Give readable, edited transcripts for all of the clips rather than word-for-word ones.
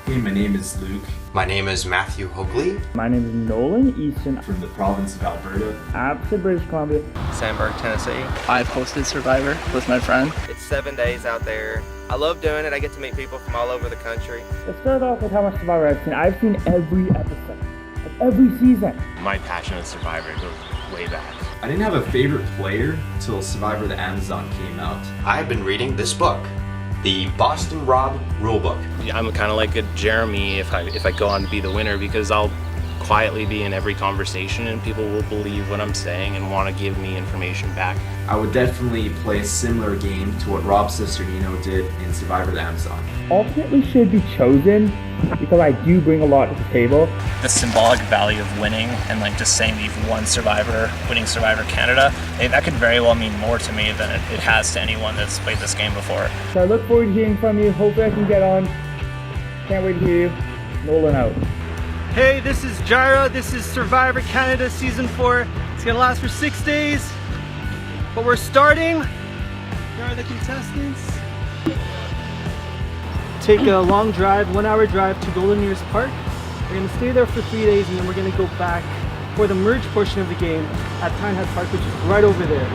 Hey, my name is Luke. My name is Matthew Hoagley. My name is Nolan Easton. From the province of Alberta. Absent British Columbia. Sandburg, Tennessee. I've hosted Survivor with my friend. It's 7 days out there. I love doing it. I get to meet people from all over the country. Let's start off with how much Survivor I've seen. I've seen every episode of every season. My passion with Survivor goes way back. I didn't have a favorite player till Survivor the Amazon came out. I've been reading this book, the Boston Rob Rulebook. I'm kind of like a Jeremy if I go on to be the winner, because I'll quietly be in every conversation and people will believe what I'm saying and want to give me information back. I would definitely play a similar game to what Rob Cesternino did in Survivor the Amazon. Ultimately should be chosen because I do bring a lot to the table. The symbolic value of winning and like just saying that you've won Survivor, winning Survivor Canada, that could very well mean more to me than it has to anyone that's played this game before. So I look forward to hearing from you. Hopefully I can get on. Can't wait to hear you. Nolan out. Hey, this is Jira. This is Survivor Canada Season 4. It's gonna last for 6 days, but we're starting. Here are the contestants. Take a long drive, 1 hour drive to Golden Years Park. We're gonna stay there for 3 days and then we're gonna go back for the merge portion of the game at Pinehead Park, which is right over there.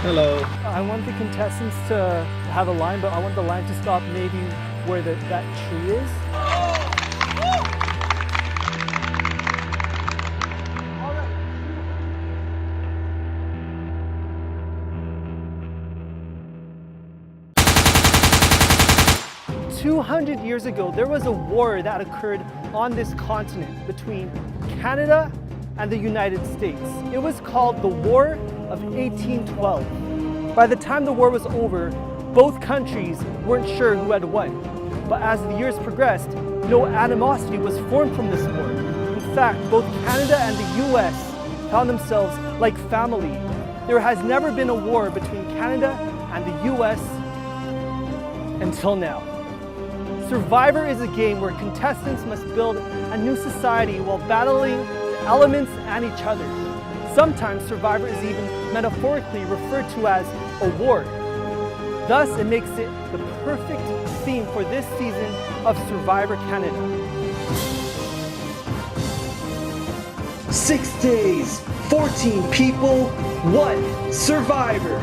Hello. I want the contestants to have a line, but I want the line to stop maybe where that tree is. All right. 200 years ago, there was a war that occurred on this continent between Canada and the United States. It was called the War of 1812. By the time the war was over, both countries weren't sure who had won. But as the years progressed, no animosity was formed from this war. In fact, both Canada and the US found themselves like family. There has never been a war between Canada and the US until now. Survivor is a game where contestants must build a new society while battling the elements and each other. Sometimes Survivor is even metaphorically referred to as a war. Thus, it makes it the perfect theme for this season of Survivor Canada. 6 days, 14 people, 1 Survivor.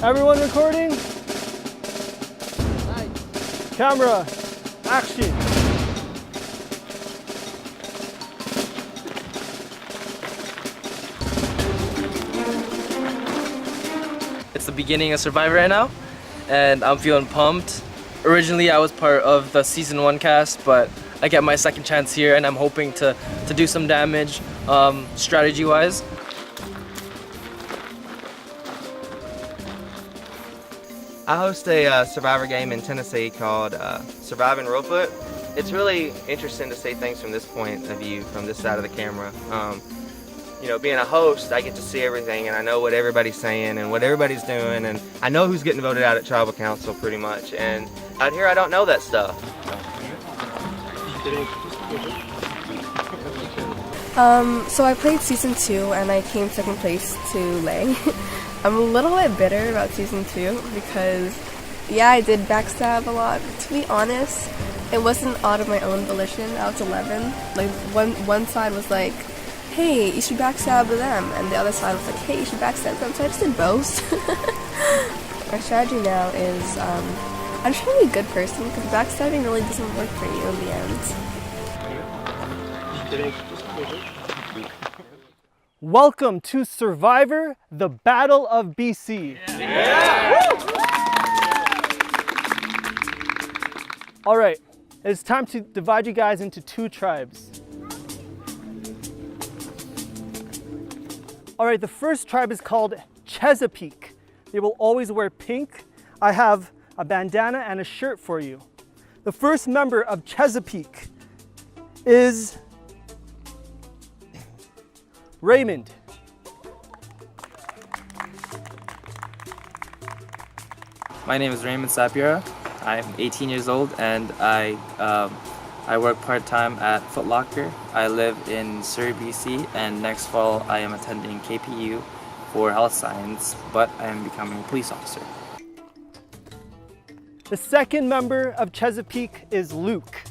Everyone recording? Nice. Camera, action. It's the beginning of Survivor right now, and I'm feeling pumped. Originally, I was part of the Season 1 cast, but I get my second chance here, and I'm hoping to do some damage strategy-wise. I host a Survivor game in Tennessee called Surviving Rolefoot. It's really interesting to see things from this point of view, from this side of the camera. You know, being a host, I get to see everything and I know what everybody's saying and what everybody's doing, and I know who's getting voted out at Tribal Council pretty much. And out here, I don't know that stuff. So I played season 2 and I came second place to Lay. I'm a little bit bitter about season 2 because, yeah, I did backstab a lot. To be honest, it wasn't out of my own volition. I was 11. Like one side was like, hey, you should backstab them, and the other side was like, hey, you should backstab them. So I just did both. My strategy now is I'm just trying to be a good person because backstabbing really doesn't work for you in the end. Welcome to Survivor, the Battle of BC. All right, it's time to divide you guys into 2 tribes. All right, the first tribe is called Chesapeake. They will always wear pink. I have a bandana and a shirt for you. The first member of Chesapeake is Raymond. My name is Raymond Sapira. I'm 18 years old and I work part-time at Foot Locker. I live in Surrey, BC, and next fall I am attending KPU for health science, but I am becoming a police officer. The second member of Chesapeake is Luke.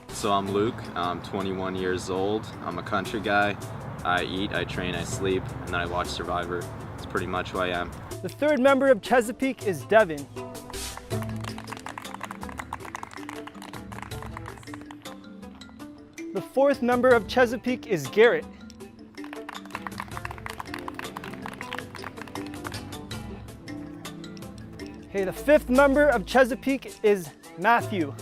So I'm Luke, I'm 21 years old, I'm a country guy, I eat, I train, I sleep, and then I watch Survivor. It's pretty much who I am. The third member of Chesapeake is Devin. The fourth member of Chesapeake is Garrett. Okay, the fifth member of Chesapeake is Matthew.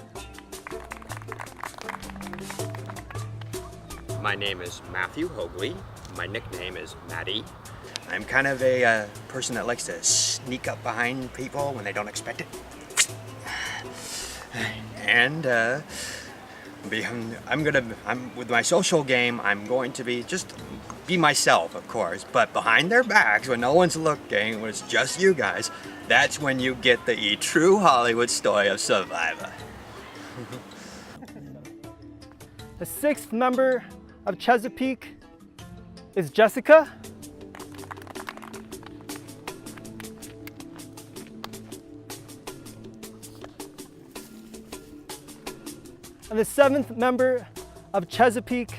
My name is Matthew Hoagley. My nickname is Maddie. I'm kind of a person that likes to sneak up behind people when they don't expect it. And with my social game, I'm going to be myself, of course, but behind their backs, when no one's looking, when it's just you guys, that's when you get the true Hollywood story of Survivor. The sixth member of Chesapeake is Jessica. And the seventh member of Chesapeake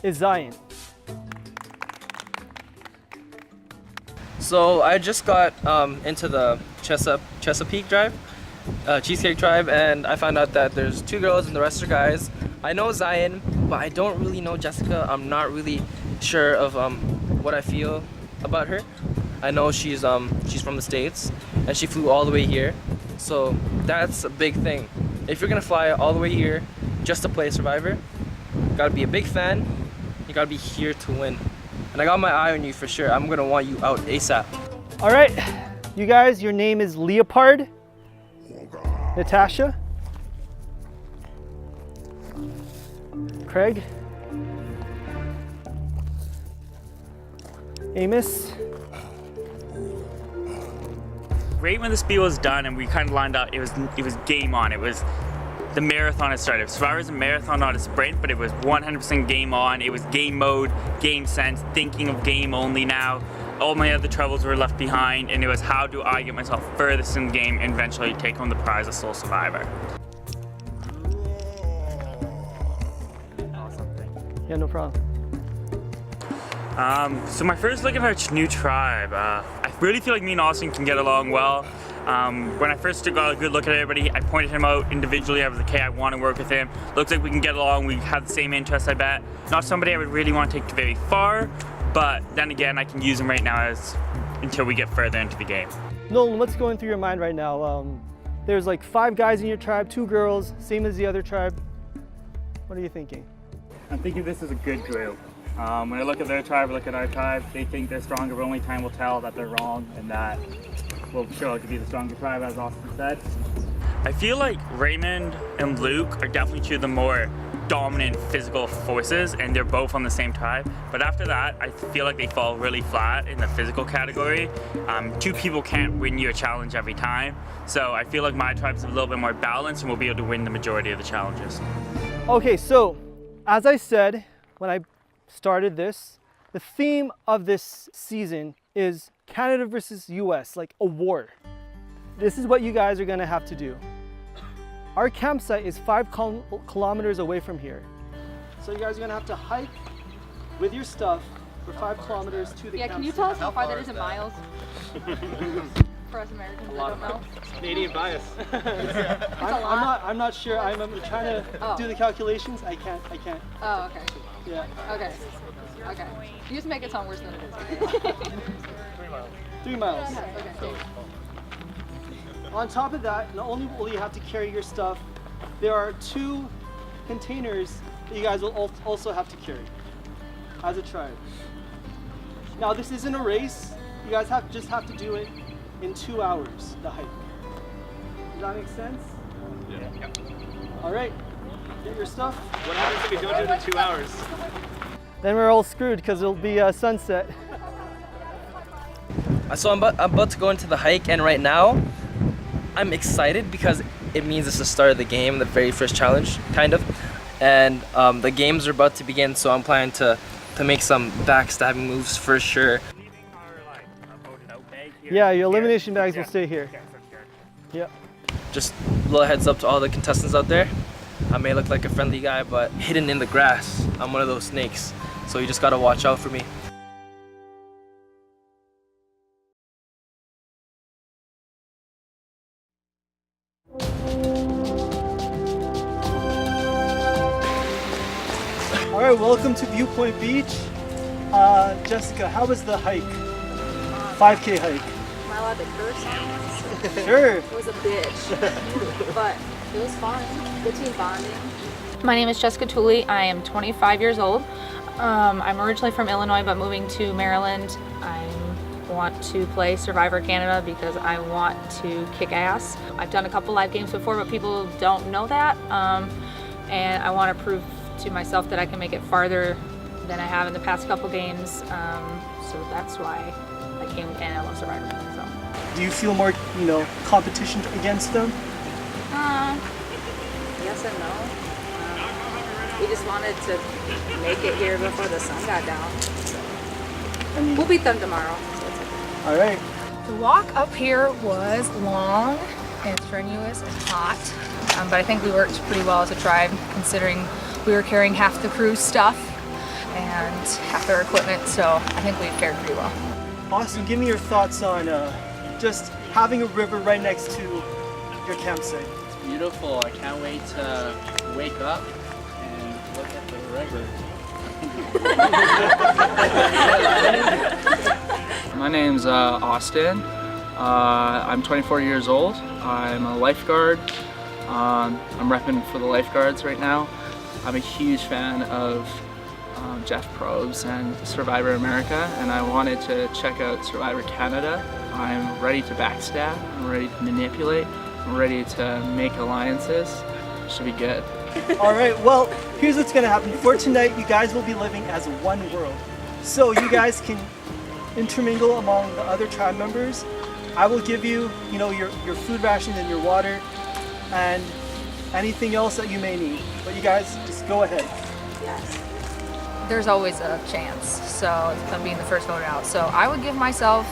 is Zion. So I just got into the Chesapeake tribe, Cheesecake tribe, and I found out that there's 2 girls and the rest are guys. I know Zion, but I don't really know Jessica. I'm not really sure of what I feel about her. I know she's from the States and she flew all the way here, so that's a big thing. If you're gonna fly all the way here just to play Survivor, you gotta be a big fan. You gotta be here to win. And I got my eye on you for sure. I'm gonna want you out ASAP. All right, you guys, your name is Leopard, Natasha, Craig, Amos. Right when the spiel was done and we kind of lined up, it was game on. It was the marathon had started. Survivor is a marathon, not a sprint, but it was 100% game on. It was game mode, game sense, thinking of game only now. All my other troubles were left behind, and it was how do I get myself furthest in the game and eventually take home the prize of Sole Survivor. Yeah, no problem. So my first look at our new tribe, I really feel like me and Austin can get along well. When I first got a good look at everybody, I pointed him out individually. I was like, hey, I want to work with him. Looks like we can get along. We have the same interests, I bet. Not somebody I would really want to take very far, but then again, I can use him right now until we get further into the game. Nolan, what's going through your mind right now? There's like 5 guys in your tribe, 2 girls, same as the other tribe. What are you thinking? I'm thinking this is a good group. When I look at their tribe, I look at our tribe, they think they're stronger, but only time will tell that they're wrong and that we'll show it to be the stronger tribe, as Austin said. I feel like Raymond and Luke are definitely 2 of the more dominant physical forces, and they're both on the same tribe. But after that, I feel like they fall really flat in the physical category. Two people can't win you a challenge every time. So I feel like my tribe's a little bit more balanced and we'll be able to win the majority of the challenges. Okay, so as I said when I started this, the theme of this season is Canada versus US, like a war. This is what you guys are gonna have to do. Our campsite is 5 kilometers away from here. So you guys are gonna have to hike with your stuff for 5 kilometers to the campsite. Yeah, can you tell us how far that is in miles? For us Americans, I don't know. Canadian bias. I'm not sure. I'm trying to do the calculations. I can't. Oh, okay. Yeah. Okay. You just make it sound worse than it is. 3 miles. Okay. On top of that, not only will you have to carry your stuff, there are 2 containers that you guys will also have to carry as a tribe. Now this isn't a race. You guys just have to do it in 2 hours, the hike. Does that make sense? Yeah. All right, get your stuff. What happens if we don't do it in 2 hours? Then we're all screwed because it'll be sunset. So I'm about to go into the hike, and right now I'm excited because it means it's the start of the game, the very first challenge, kind of. And the games are about to begin, so I'm planning to make some backstabbing moves for sure. Yeah, your elimination bags will stay here. Yep. Just a little heads up to all the contestants out there. I may look like a friendly guy, but hidden in the grass, I'm one of those snakes. So you just gotta watch out for me. All right, welcome to Viewpoint Beach. Jessica, how was the hike? 5K hike. Am I allowed to curse on this? Sure. It was a bitch, but it was fun. Good team bonding. My name is Jessica Tooley. I am 25 years old. I'm originally from Illinois, but moving to Maryland. I want to play Survivor Canada because I want to kick ass. I've done a couple live games before, but people don't know that. And I want to prove to myself that I can make it farther than I have in the past couple games. So that's why I came and I love Survivor. So. Do you feel more, competition against them? Yes and no. We just wanted to make it here before the sun got down. We'll beat them tomorrow. All right. The walk up here was long and strenuous and hot, but I think we worked pretty well as a tribe, considering we were carrying half the crew's stuff and half their equipment, so I think we fared pretty well. Austin, give me your thoughts on just having a river right next to your campsite. It's beautiful. I can't wait to wake up and look at the river. My name's Austin. I'm 24 years old. I'm a lifeguard. I'm repping for the lifeguards right now. I'm a huge fan of Jeff Probst and Survivor America, and I wanted to check out Survivor Canada. I'm ready to backstab, I'm ready to manipulate, I'm ready to make alliances. Should be good. All right, well, here's what's gonna happen. For tonight, you guys will be living as one world. So you guys can intermingle among the other tribe members. I will give you, your food rations and your water and anything else that you may need. But you guys, just go ahead. Yes. There's always a chance, so of being the first vote out. So I would give myself,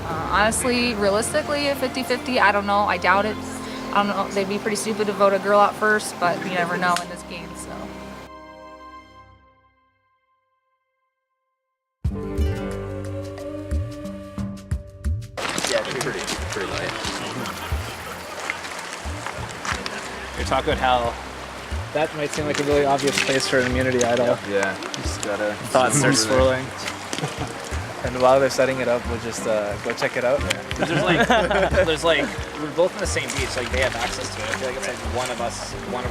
honestly, realistically, a 50-50. I don't know, I doubt it. I don't know, they'd be pretty stupid to vote a girl out first, but you never know in this game, so. Yeah, pretty light. We talk about how that might seem like a really obvious place for an immunity idol. Yeah, just gotta... Thoughts start swirling. And while they're setting it up, we'll just go check it out. There's like, we're both in the same beach, like they have access to it. I feel like it's like one of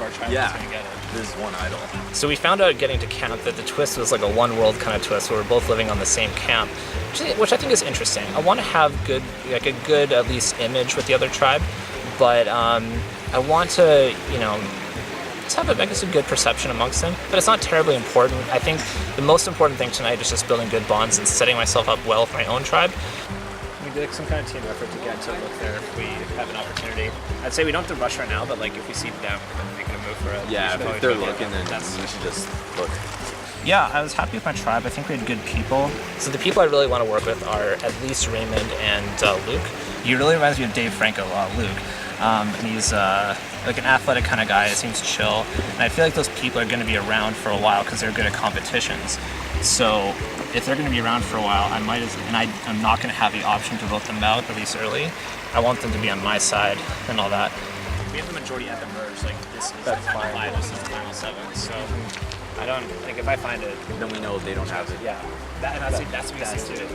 our tribes is gonna get it. There's one idol. So we found out getting to camp that the twist was like a one world kind of twist where we're both living on the same camp, which I think is interesting. I want to have a good at least image with the other tribe, but I want to, just have a good perception amongst them, but it's not terribly important. I think the most important thing tonight is just building good bonds and setting myself up well for my own tribe. We did some kind of team effort to get to look there if we have an opportunity. I'd say we don't have to rush right now, but like if we see them making a move for it. Yeah, if they're looking, then we should just look. Yeah, I was happy with my tribe. I think we had good people. So the people I really want to work with are at least Raymond and Luke. He really reminds me of Dave Franco, Luke. And he's like an athletic kind of guy that seems chill. And I feel like those people are going to be around for a while because they're good at competitions. So if they're going to be around for a while, I'm not going to have the option to vote them out, at least early. I want them to be on my side and all that. We have the majority at the merge. Like this is the final 5, this is the final 7. So I don't think if I find it, then we know they don't have it. Yeah, that's what we see too.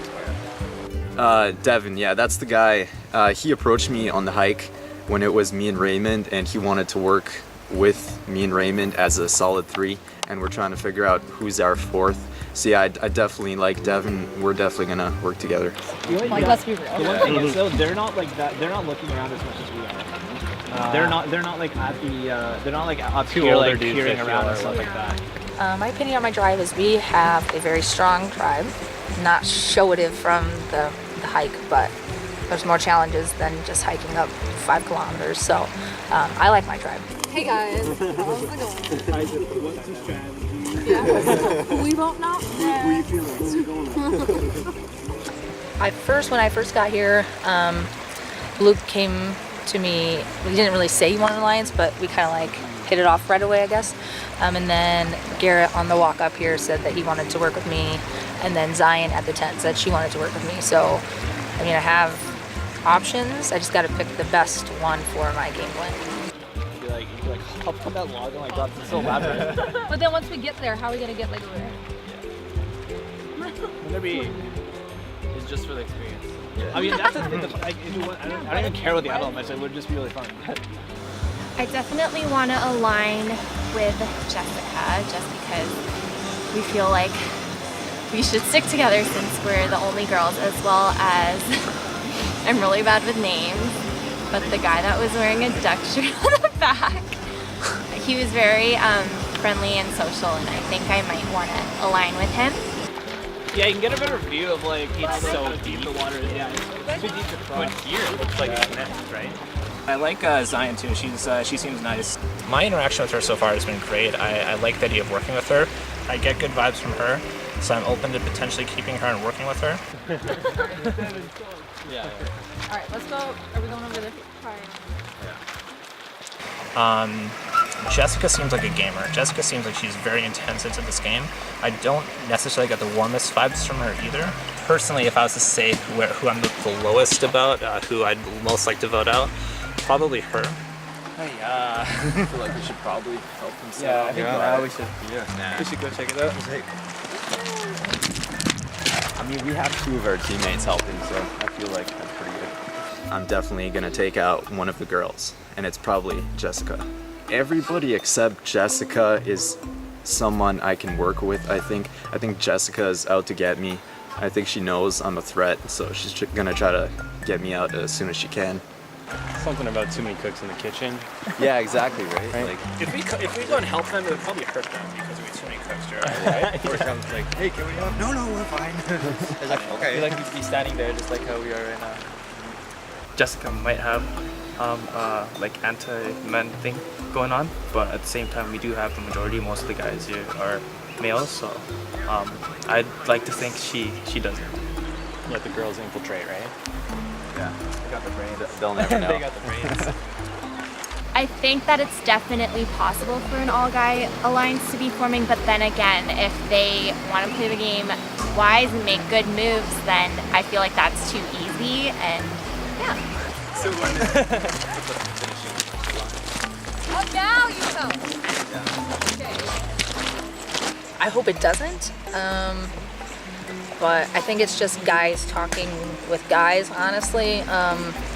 Devin, yeah, that's the guy. He approached me on the hike when it was me and Raymond, and he wanted to work with me and Raymond as a solid 3, and we're trying to figure out who's our 4th. So yeah, I definitely like Devin. We're definitely gonna work together. Like, let's be real. The one thing is though, they're not like that. They're not looking around as much as we are. They're not like at the. They're not like up here like peering around and stuff like that. My opinion on my tribe is we have a very strong tribe. Not showative from the hike, but there's more challenges than just hiking up 5 kilometers. So I like my tribe. Hey guys, how's it going? What's the strategy? Yeah. We won't know. When I first got here, Luke came to me. We didn't really say he wanted an alliance, but we kind of like hit it off right away, I guess. And then Garrett on the walk up here said that he wanted to work with me, and then Zion at the tent said she wanted to work with me. So, I mean, I have options. I just got to pick the best one for my game plan. You like hop on that log and like God, it's so loud. But then once we get there, how are we gonna get like over there? Wouldn't there be? It's just for the experience. Yeah. I mean, that's the thing. Like, I don't even care what the outcome is. It would just be really fun. I definitely want to align with Jessica just because we feel like we should stick together since we're the only girls, as well as I'm really bad with names, but the guy that was wearing a duck shirt on the back, he was very friendly and social, and I think I might want to align with him. Yeah, you can get a better view of like it's so deep the water is. Yeah, it's too deep to cross. But here it looks like it's next, right? I like Zion too. She seems nice. My interaction with her so far has been great. I like the idea of working with her. I get good vibes from her, so I'm open to potentially keeping her and working with her. Yeah. All right, let's go. Are we going over there? Jessica seems like a gamer. Jessica seems like she's very intense into this game. I don't necessarily get the warmest vibes from her either. Personally, if I was to say who I'm the lowest about, who I'd most like to vote out, probably her. Hey, I feel like we should probably help him set Yeah, up. I think we should. Yeah. We should go check it out. I mean, we have 2 of our teammates helping, so I feel like that's pretty good. I'm definitely gonna take out one of the girls, and it's probably Jessica. Everybody except Jessica is someone I can work with, I think. I think Jessica is out to get me. I think she knows I'm a threat, so she's gonna try to get me out as soon as she can. Something about too many cooks in the kitchen. Yeah, exactly, right? Like, if we go and help them, it would probably hurt them because we have too many cooks, right? Or it comes like, hey, can we help? No, we're fine. It's like, okay. I feel like we'd be standing there just like how we are right now. Jessica might have like anti-men thing going on, but at the same time we do have the majority. Most of the guys here are males, so I'd like to think she doesn't. Let the girls infiltrate, right? yeah, they got the brains. They'll never know. They got the brains. I think that it's definitely possible for an all-guy alliance to be forming, but then again, if they want to play the game wise and make good moves, then I feel like that's too easy, and yeah. So Oh, now you know. Okay. I hope it doesn't. But I think it's just guys talking with guys, honestly,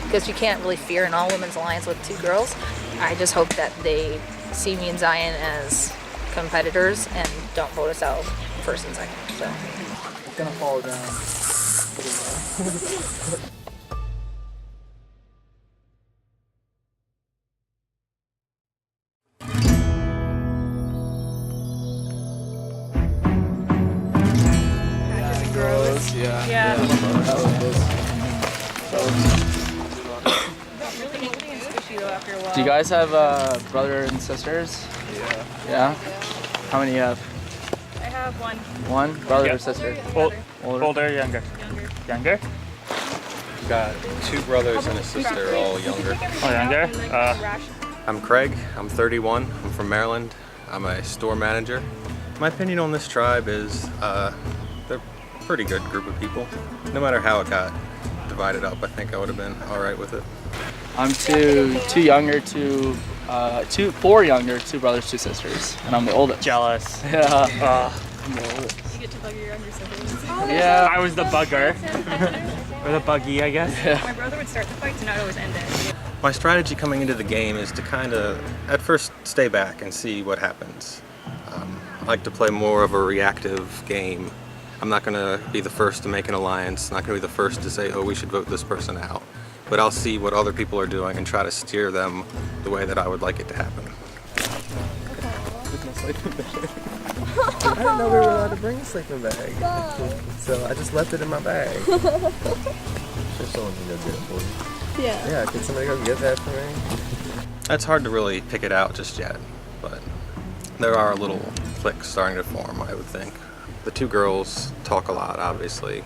because you can't really fear an all-women's alliance with 2 girls. I just hope that they see me and Zion as competitors and don't vote us out first and second. So It's gonna fall down. Do you guys have brothers and sisters? Yeah. Yeah? How many you have? I have one. One? Brother or sister? Older, younger? Younger? Got 2 brothers and a sister, all younger. Oh, younger? I'm Craig, I'm 31, I'm from Maryland. I'm a store manager. My opinion on this tribe is they're a pretty good group of people. No matter how it got divided up, I think I would have been all right with it. I'm two younger, four younger, 2 brothers, 2 sisters, and I'm the oldest. Jealous. Yeah. I'm the oldest. You get to bug your younger siblings. Yeah. I was the bugger. Or the buggy, I guess. Yeah. My brother would start the fights and I'd always end it. My strategy coming into the game is to kind of, at first, stay back and see what happens. I like to play more of a reactive game. I'm not going to be the first to make an alliance, not going to be the first to say, oh, we should vote this person out. But I'll see what other people are doing and try to steer them the way that I would like it to happen. I didn't know we were allowed to bring a sleeping bag. So I just left it in my bag. Sure, someone can go get it for me. Yeah. Yeah, could somebody go get that for me? It's hard to really pick it out just yet, but there are little cliques starting to form, I would think. The 2 girls talk a lot, obviously.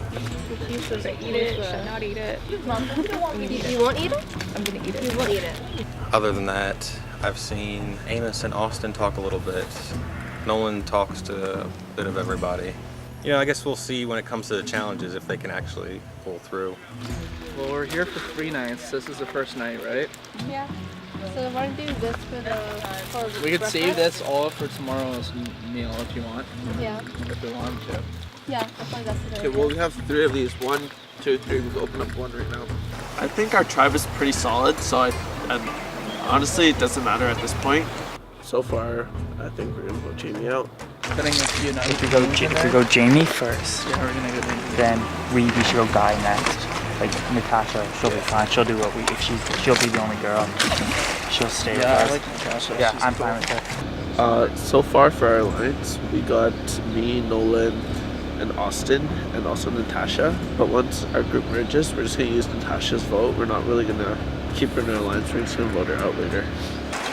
He says eat it, should not eat it. Mom, you want me to eat it? You won't eat it? I'm gonna eat it. You won't eat it. Other than that, I've seen Amos and Austin talk a little bit. Nolan talks to a bit of everybody. You know, I guess we'll see when it comes to the challenges if they can actually pull through. Well, we're here for 3 nights. This is the first night, right? Yeah. So why don't you do this for the We could save this all for tomorrow's meal if you want. Yeah. If we want to. Yeah, I find that's a good Okay, well we have 3 of these. 1, 2, 3. We can open up 1 right now. I think our tribe is pretty solid, so honestly it doesn't matter at this point. So far, I think we're gonna vote Jamie out. Putting a few nights. If we go Jamie first, Yeah, we're gonna go Jamie. then we should go Guy next. Like Natasha, she'll be fine. She'll do what she'll be the only girl. She'll stay with Yeah, us. I like Natasha. Yeah, She's I'm cool. fine with her. So far for our alliance, we got me, Nolan, and Austin, and also Natasha. But once our group merges, we're just gonna use Natasha's vote. We're not really gonna keep her in our alliance. We're just gonna vote her out later.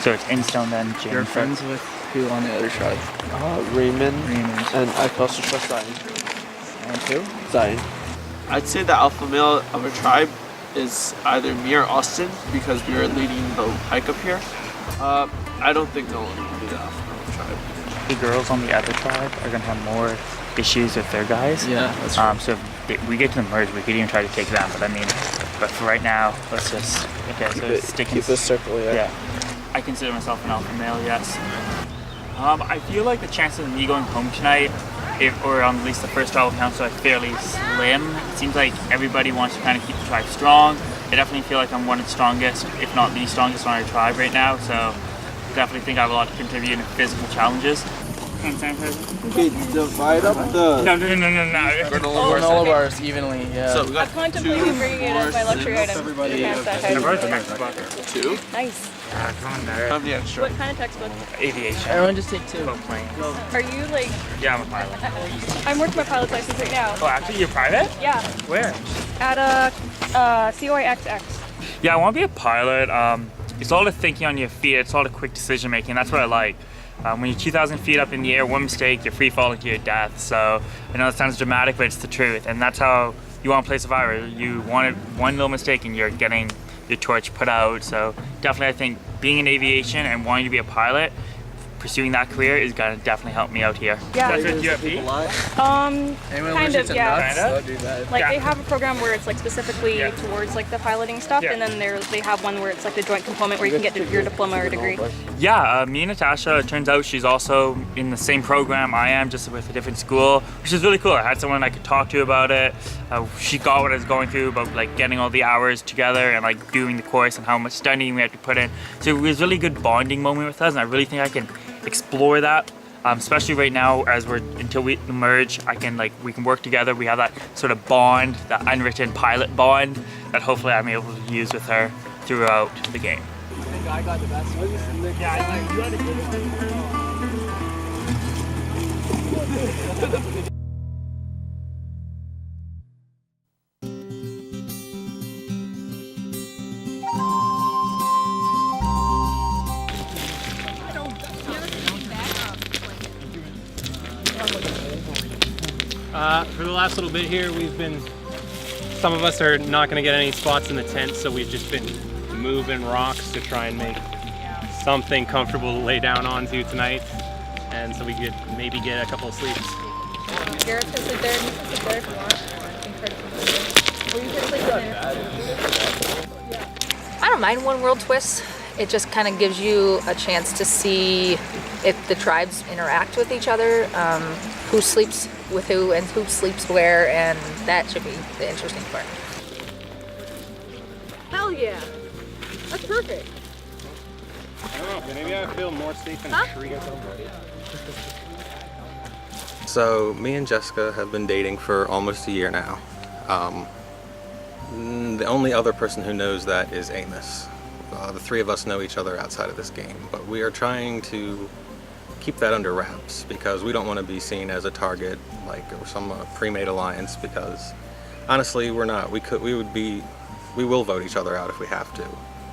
So it's in stone then, Jamie. You're friends with who on the other tribe? Raymond, and I can also trust Zion. And who? Zion. I'd say the alpha male of our tribe is either me or Austin because we are leading the hike up here. I don't think Nolan will be the alpha male of the tribe. The girls on the other tribe are gonna have more issues with their guys. Yeah, that's right. So if we get to the merge, we could even try to take them. But for right now, let's just Keep this circle, yeah. I consider myself an alpha male, yes. I feel like the chances of me going home tonight, or on at least the first tribal council, are fairly slim. It seems like everybody wants to kind of keep the tribe strong. I definitely feel like I'm one of the strongest, if not the strongest on our tribe right now, so definitely think I have a lot to contribute in physical challenges. Okay, divide up the No. Granola bars evenly, yeah. So we got I'm contemplating bringing it as my luxury item. Everybody Pants that Never heard has- the textbook. 2. Nice. Come on, nerd. How many extra? What kind of textbook? Aviation. Everyone just take 2. Boat plane. Are you like? Yeah, I'm a pilot. I'm working my pilot's license right now. Oh, actually, you're private? Yeah. Where? At a COIXX. Yeah, I want to be a pilot. It's all the thinking on your feet. It's all the quick decision making. That's what I like. When you're 2,000 feet up in the air, one mistake, you're free falling to your death. So I know it sounds dramatic, but it's the truth. And that's how you want to play Survivor. You want one little mistake and you're getting your torch put out. So definitely I think being in aviation and wanting to be a pilot, pursuing that career is going to definitely help me out here. Yeah. That's with UFP? Anyone Kind allergic of, to yeah. nuts? Don't do that. Like they have a program where it's like specifically towards like the piloting stuff, and then they have one where it's like a joint component where you can get your diploma or degree. Yeah, me and Natasha, it turns out she's also in the same program I am, just with a different school, which is really cool. I had someone I could talk to about it. She got what I was going through about like getting all the hours together and like doing the course and how much studying we had to put in. So it was a really good bonding moment with us, and I really think I can explore that. Especially right now, until we merge, we can work together. We have that sort of bond, that unwritten pilot bond, that hopefully I'm able to use with her throughout the game. I got the best one. Yeah, you had a good one. For the last little bit here, some of us are not going to get any spots in the tent, so we've just been moving rocks to try and make something comfortable to lay down onto tonight, and so we could maybe get a couple of sleeps. Garrett's gonna sit there, you can sit there if you want. Or you can sleep there. I don't mind one world twist. It just kind of gives you a chance to see if the tribes interact with each other, who sleeps with who and who sleeps where, and that should be the interesting part. Hell yeah! That's perfect. I don't know, maybe I feel more safe in a tree or something. So me and Jessica have been dating for almost a year now. The only other person who knows that is Amos. The three of us know each other outside of this game, but we are trying to keep that under wraps because we don't want to be seen as a target, like some pre-made alliance, because honestly we're not. We will vote each other out if we have to,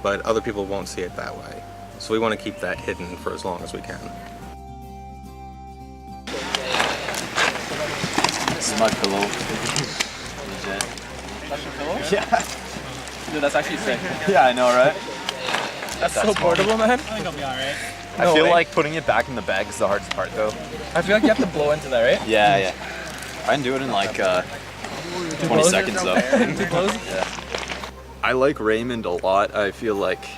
but other people won't see it that way. So we want to keep that hidden for as long as we can. This is my pillow. Legit. That's your pillow? Yeah. Dude, that's actually sick. Yeah, I know, right? That's so portable, man. I think I'll be alright. I feel like putting it back in the bag is the hardest part, though. I feel like you have to blow into that, right? Yeah, yeah. I can do it in like 20 seconds, though. Too close? Yeah. I like Raymond a lot. I feel like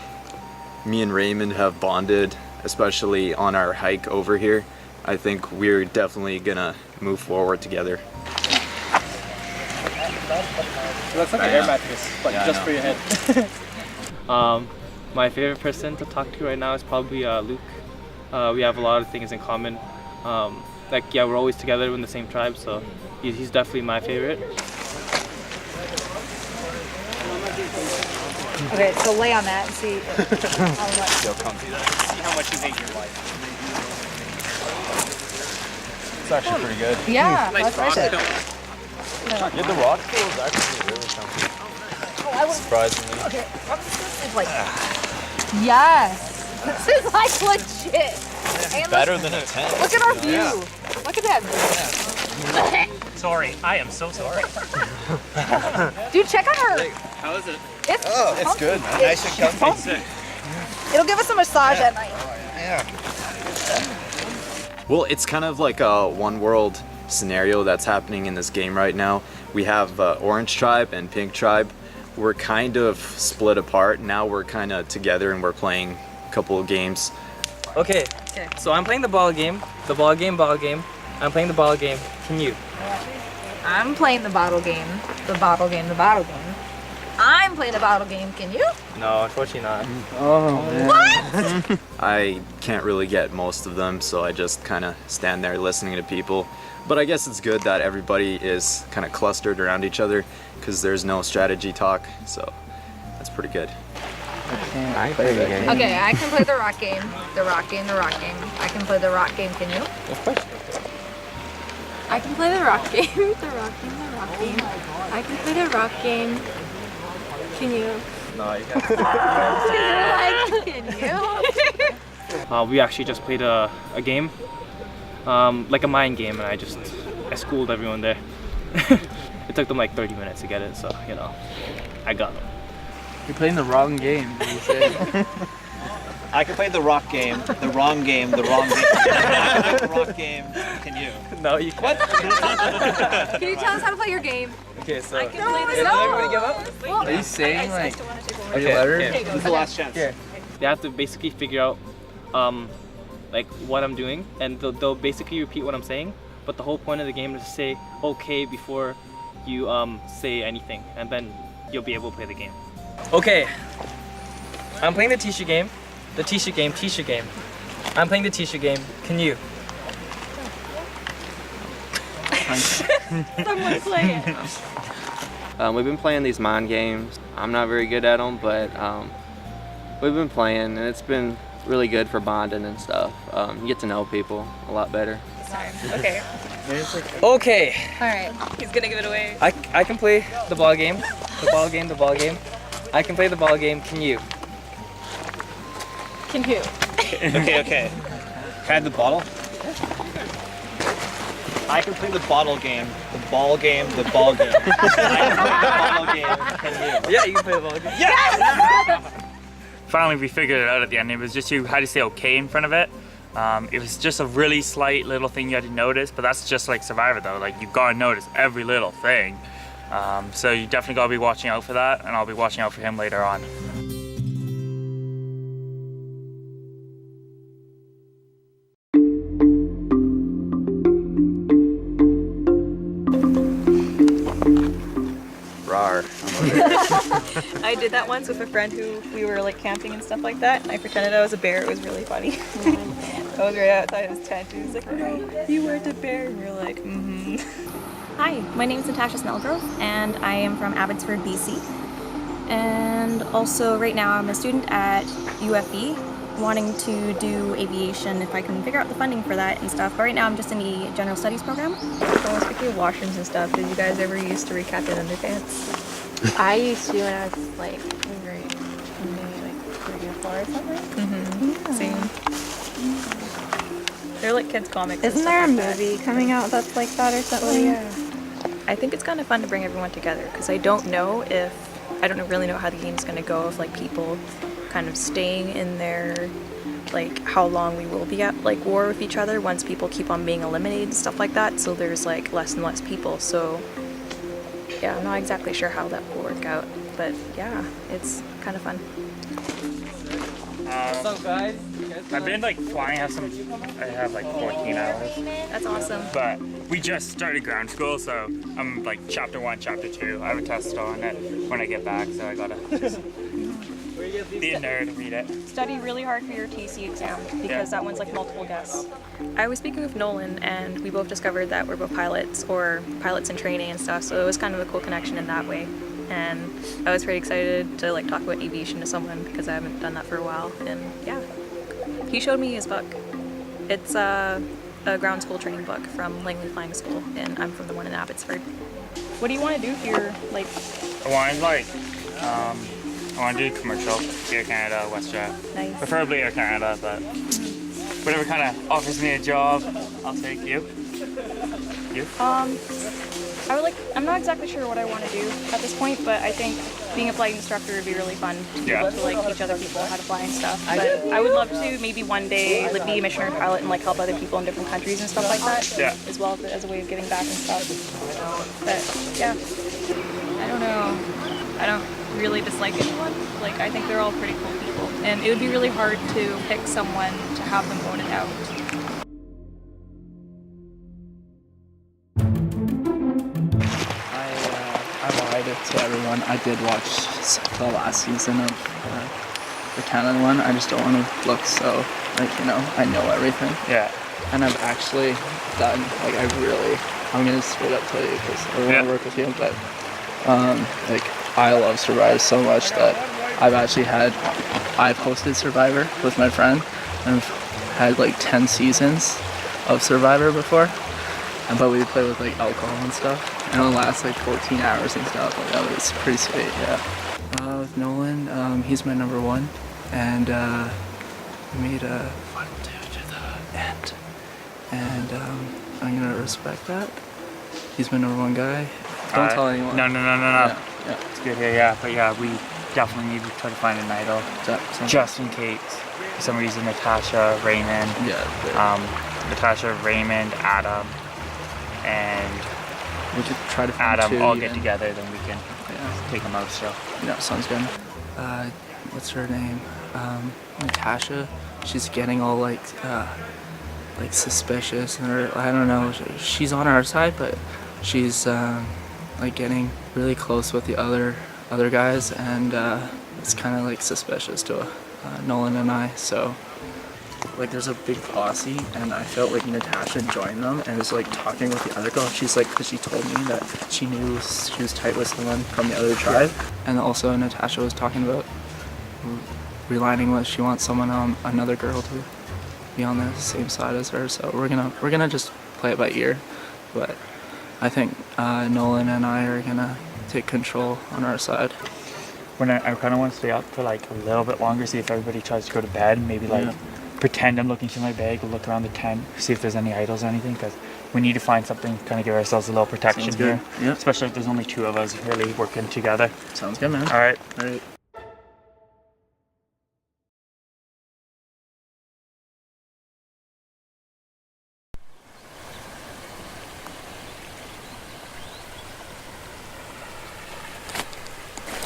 me and Raymond have bonded, especially on our hike over here. I think we're definitely gonna move forward together. That's like an air mattress, but Yeah, just for your head. My favorite person to talk to right now is probably Luke. We have a lot of things in common. We're always together in the same tribe, so he's definitely my favorite. Okay, so lay on that and see how much. Yo, come see that. See how much you hate your life. It's actually pretty good. Yeah, Nice that's worth it. Yeah, the rock pool is actually really comfy. Oh, I was Surprisingly. Okay, this is like yes. This is like legit. And Better look, than a tent. Look at our view. Yeah. Look at that view. Sorry, I am so sorry. Dude, check out her. How is it? It's good, man. Nice and comfy. It'll give us a massage at night. Well, it's kind of like a one world scenario that's happening in this game right now. We have Orange Tribe and Pink Tribe. We're kind of split apart. Now we're kind of together and we're playing a couple of games. Okay, so I'm playing the ball game. I'm playing the ball game. Can you? I'm playing the bottle game. The bottle game. I'm playing the bottle game. Can you? No, unfortunately not. Oh, man. What? I can't really get most of them, so I just kind of stand there listening to people. But I guess it's good that everybody is kind of clustered around each other because there's no strategy talk, so that's pretty good. I play the game. Okay, I can play the rock game. The rock game. I can play the rock game. Can you? Of course. I can play the rock game. The rock game. I can play the rock game. Can you? No, you can't. You're like, can you? We actually just played a game, like a mind game, and I schooled everyone there. It took them like 30 minutes to get it, so I got them. You're playing the wrong game. I can play the rock game, the wrong game, the wrong game. I can play the rock game. Can you? No, you can't. Can you tell us how to play your game? Okay, so. I can play this. Did everybody give up? Well, Are you saying like? Are you letter? This is the last chance. They have to basically figure out, like what I'm doing, and they'll basically repeat what I'm saying. But the whole point of the game is to say okay before you say anything, and then you'll be able to play the game. Okay, I'm playing the Tisha game. Tisha game. I'm playing the Tisha game. Can you? Someone play it. We've been playing these mind games. I'm not very good at them, but we've been playing, and it's been really good for bonding and stuff. You get to know people a lot better. Okay. Okay. All right. He's gonna give it away. I can play the ball game. The ball game. I can play the ball game. Can you? Can you? Okay. Can I have the bottle? I can play the bottle game, the ball game, the ball game. I can play the bottle game. Can you? Yeah, you can play the ball game. Yes! Finally, we figured it out at the end. It was just you had to say okay in front of it. It was just a really slight little thing you had to notice, but that's just like Survivor though. Like you gotta notice every little thing. So you definitely gotta be watching out for that, and I'll be watching out for him later on. Rawr. I did that once with a friend who we were like camping and stuff like that, and I pretended I was a bear. It was really funny. I was right outside his tent. He was like, "No, you weren't a bear." And we were like, "Mm-hmm." Hi, my name is Natasha Snellgrove, and I am from Abbotsford, BC. And also right now I'm a student at UFE, wanting to do aviation if I can figure out the funding for that and stuff. But right now I'm just in the general studies program. So speaking of washrooms and stuff, did you guys ever used to recap in underpants? I used to when I was like in grade, maybe like 3 or 4 or something. Mm-hmm. Same. They're like kids' comics. Isn't there a movie coming out that's like that or something? Oh yeah. I think it's kind of fun to bring everyone together because I don't really know how the game's going to go if like people kind of staying in their, like how long we will be at like war with each other once people keep on being eliminated and stuff like that. So there's like less and less people. So yeah, I'm not exactly sure how that will work out, but yeah, it's kind of fun. What's up, guys? I've been like flying. I have like 14 hours. That's awesome. But we just started ground school, so I'm like chapter 1, chapter 2. I have a test on it when I get back, so I gotta just be a nerd and read it. Study really hard for your TC exam because that one's like multiple guess. I was speaking with Nolan, and we both discovered that we're both pilots or pilots in training and stuff, so it was kind of a cool connection in that way. And I was pretty excited to like talk about aviation to someone because I haven't done that for a while. And yeah, he showed me his book. It's a ground school training book from Langley Flying School, and I'm from the one in Abbotsford. What do you want to do here? Like, I want to do commercial, Air Canada, WestJet. Nice. Preferably Air Canada, but whatever kind of offers me a job, I'll take you. You? I'm not exactly sure what I want to do at this point, but I think being a flight instructor would be really fun to be able to like teach other people how to fly and stuff. But I would love to maybe one day like be a missionary pilot and like help other people in different countries and stuff like that. Yeah. As well as a way of giving back and stuff. But yeah, I don't know. I don't really dislike anyone. Like I think they're all pretty cool people, and it would be really hard to pick someone to have them own it out. To everyone, I did watch the last season of the Canada one. I just don't want to look so like, you know, I know everything. Yeah. And I've actually done, like I'm gonna straight up tell you because I want to work with you, but like I love Survivor so much that I've hosted Survivor with my friend, and I've had like 10 seasons of Survivor before. But we play with like alcohol and stuff, and it'll last like 14 hours and stuff. Like that was pretty sweet, yeah. With Nolan, he's my number one, and we made a final two to the end, and I'm gonna respect that. He's my number one guy. Don't tell anyone. No. Yeah. It's good, yeah. But yeah, we definitely need to try to find an idol, just in case. For some reason, Natasha, Raymond, Adam. And we could try to find Adam two all even. get together, then we can take them out still. Yeah, sounds good. What's her name? Natasha. She's getting all like suspicious, or I don't know. She's on our side, but she's like getting really close with the other guys, and it's kind of like suspicious to Nolan and I. So. Like there's a big posse, and I felt like Natasha joined them and was like talking with the other girl. She's like, because she told me that she knew she was tight with someone from the other tribe, and also Natasha was talking about realigning with she wants someone another girl to be on the same side as her. So we're gonna just play it by ear, but I think Nolan and I are gonna take control on our side. When I kind of want to stay up for like a little bit longer, see if everybody tries to go to bed, maybe like. Pretend I'm looking through my bag, look around the tent, see if there's any idols or anything, because we need to find something, kind of give ourselves a little protection Sounds good. here. Yeah. Especially if there's only 2 of us really working together. Sounds good, man. All right. All right.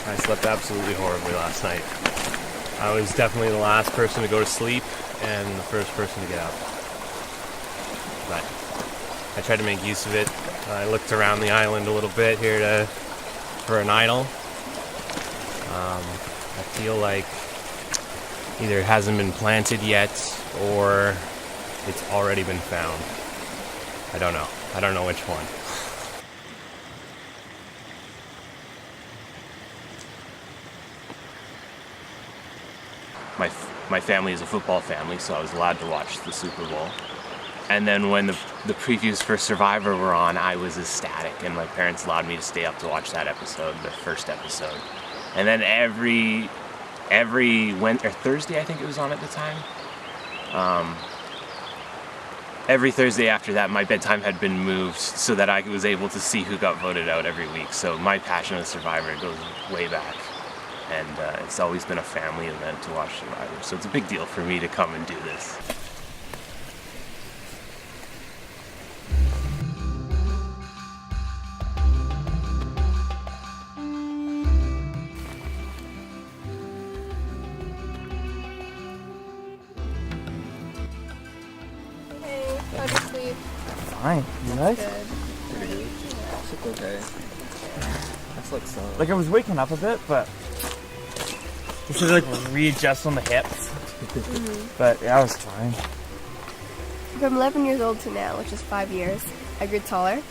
I slept absolutely horribly last night. I was definitely the last person to go to sleep and the first person to get up. But I tried to make use of it. I looked around the island a little bit here for an idol. I feel like either it hasn't been planted yet or it's already been found. I don't know. I don't know which one. My family is a football family, so I was allowed to watch the Super Bowl. And then when the previews for Survivor were on, I was ecstatic, and my parents allowed me to stay up to watch that episode, the first episode. And then every Thursday, I think it was on at the time. Every Thursday after that, my bedtime had been moved so that I was able to see who got voted out every week. So my passion of Survivor goes way back. And it's always been a family event to watch Survivor. So it's a big deal for me to come and do this. Hey, how'd you sleep? Fine. You guys? Good. Pretty good. It's okay. That's like so. Like I was waking up a bit, but just to like readjust on the hips. But yeah, I was fine. From 11 years old to now, which is 5 years, I grew taller.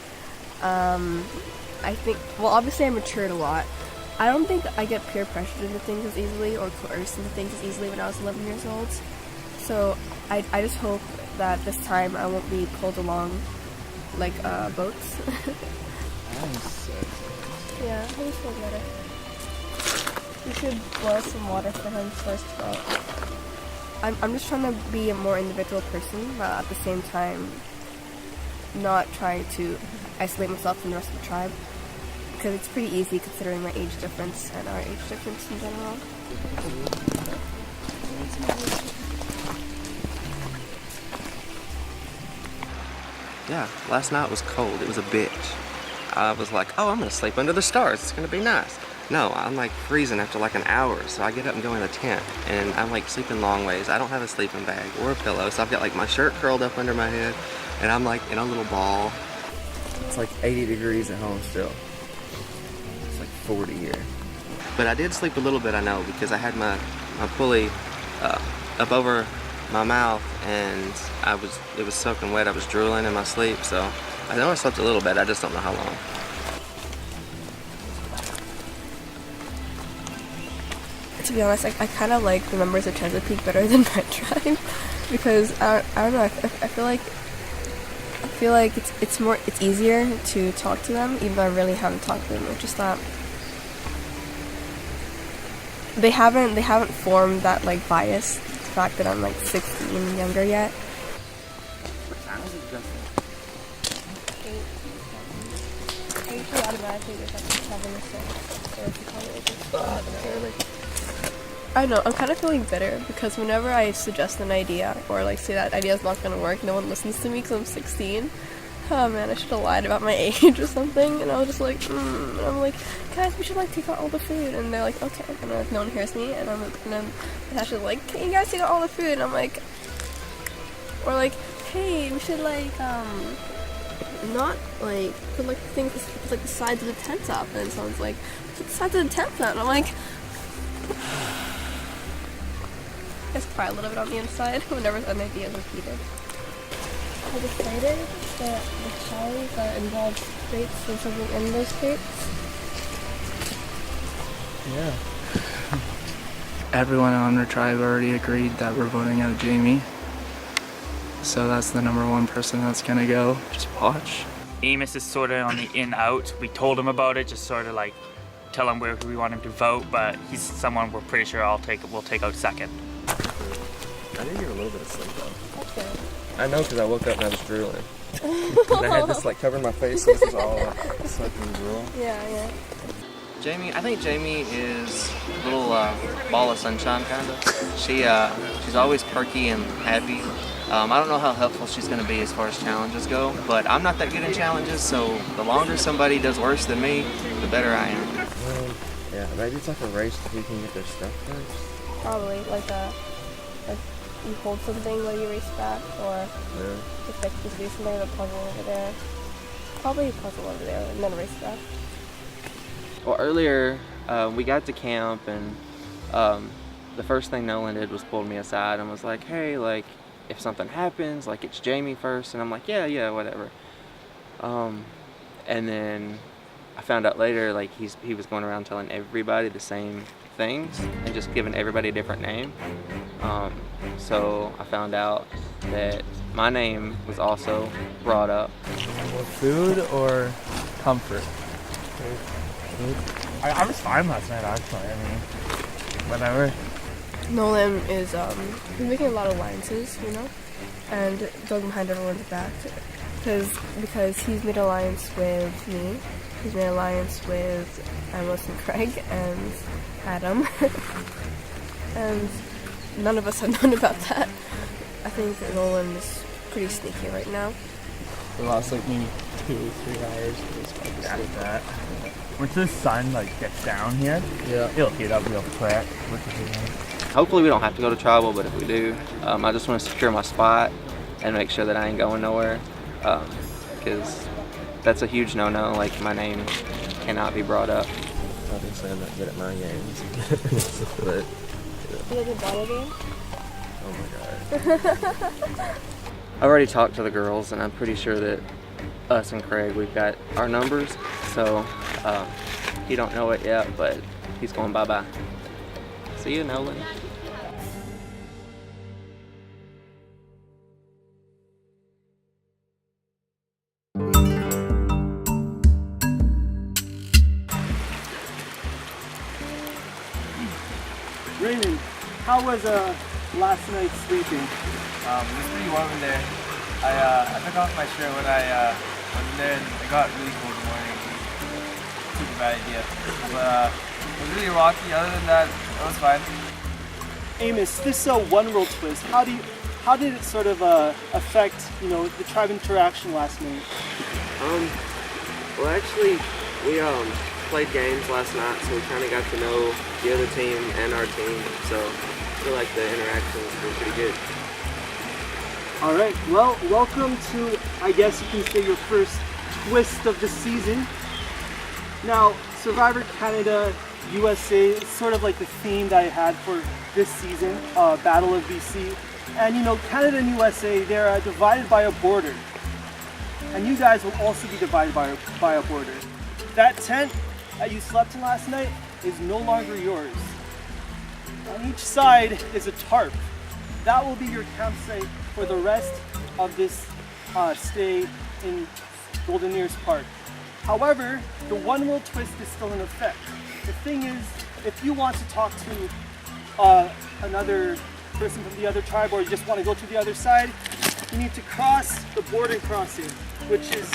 I think, well, obviously I matured a lot. I don't think I get peer pressured into things as easily or coerced into things as easily when I was 11 years old. So I just hope that this time I won't be pulled along like boats. Yeah, I just feel better. You should boil some water for him first of all. I'm just trying to be a more individual person, but at the same time not trying to isolate myself from the rest of the tribe. Because it's pretty easy considering my age difference and our age difference in general. Yeah, last night was cold. It was a bitch. I was like, oh, I'm gonna sleep under the stars. It's gonna be nice. No, I'm like freezing after like an hour, so I get up and go in the tent, and I'm like sleeping long ways. I don't have a sleeping bag or a pillow, so I've got like my shirt curled up under my head, and I'm like in a little ball. It's like 80 degrees at home still. It's like 40 here. But I did sleep a little bit, I know, because I had my pulley up over my mouth, and it was soaking wet. I was drooling in my sleep, so I know I slept a little bit. I just don't know how long. To be honest, I kind of like the members of Chesapeake better than my tribe because I don't know. I feel like it's easier to talk to them, even though I really haven't talked to them. It's just that they haven't formed that like bias. The fact that I'm like 16 and younger yet. I usually automatically get up to 7 or 6. I know, I'm kind of feeling bitter because whenever I suggest an idea or like say that idea is not going to work, no one listens to me because I'm 16. Oh man, I should have lied about my age or something. And I was just like, and I'm like, guys, we should like take out all the food. And they're like, okay. And then no one hears me. And then Natasha's like, can you guys take out all the food? And I'm like, or like, hey, we should like, not like put like things like the sides of the tents up. And someone's like, put the sides of the tents up. And I'm like, I just cry a little bit on the inside whenever an idea is repeated. I decided that the calories that involve crates and something in those crates. Yeah. Everyone on our tribe already agreed that we're voting out Jamie. So that's the #1 person that's gonna go. Just watch. Amos is sort of on the in-out. We told him about it, just sort of like tell him where we want him to vote, but he's someone we're pretty sure we'll take out second. I did get a little bit of sleep though. That's good. I know because I woke up and I was drooling. And I had this like covering my face, so this is all sucking drool. Yeah. Jamie, I think Jamie is a little ball of sunshine kind of. She's always perky and happy. I don't know how helpful she's going to be as far as challenges go, but I'm not that good in challenges, so the longer somebody does worse than me, the better I am. Yeah, maybe it's like a race to who can get their stuff first. Probably like you hold something while you race back, or just like just do something with a puzzle over there. Probably a puzzle over there and then race back. Well, earlier we got to camp, and the first thing Nolan did was pulled me aside and was like, hey, like, if something happens, like, it's Jamie first. And I'm like, yeah, whatever. And then I found out later, like, he was going around telling everybody the same things and just giving everybody a different name. So I found out that my name was also brought up. Food or comfort? I was fine last night, actually. I mean, whatever. Nolan is he's making a lot of alliances, you know, and going behind everyone's back because he's made an alliance with me. He's made an alliance with Amos and Craig and Adam, and none of us have known about that. I think Nolan is pretty sneaky right now. The last like maybe 2-3 hours. After that, once the sun like gets down here, it'll heat up real quick. Hopefully we don't have to go to tribal, but if we do, I just want to secure my spot and make sure that I ain't going nowhere, because that's a huge no-no. Like, my name cannot be brought up. Obviously I'm not good at my games. But, You like a bottle game? oh my god. I've already talked to the girls, and I'm pretty sure that us and Craig, we've got our numbers, so he don't know it yet, but he's going bye-bye. See you, Nolan. Raymond, how was last night's sleeping? It was pretty warm in there. I took off my shirt when I went in there, and it got really cold in the morning. It was a bad idea. But it was really rocky. Other than that, it was fine. Amos, this one world twist, how did it sort of affect, you know, the tribe interaction last night? Well, actually, we played games last night, so we kind of got to know the other team and our team, so I feel like the interactions were pretty good. All right, well, welcome to, I guess you can say, your first twist of the season. Now, Survivor Canada USA is sort of like the theme that I had for this season, Battle of BC. And you know, Canada and USA, they're divided by a border. And you guys will also be divided by a border. That tent that you slept in last night is no longer yours. On each side is a tarp. That will be your campsite for the rest of this stay in Golden Ears Park. However, the one world twist is still in effect. The thing is, if you want to talk to another person from the other tribe, or you just want to go to the other side, you need to cross the border crossing, which is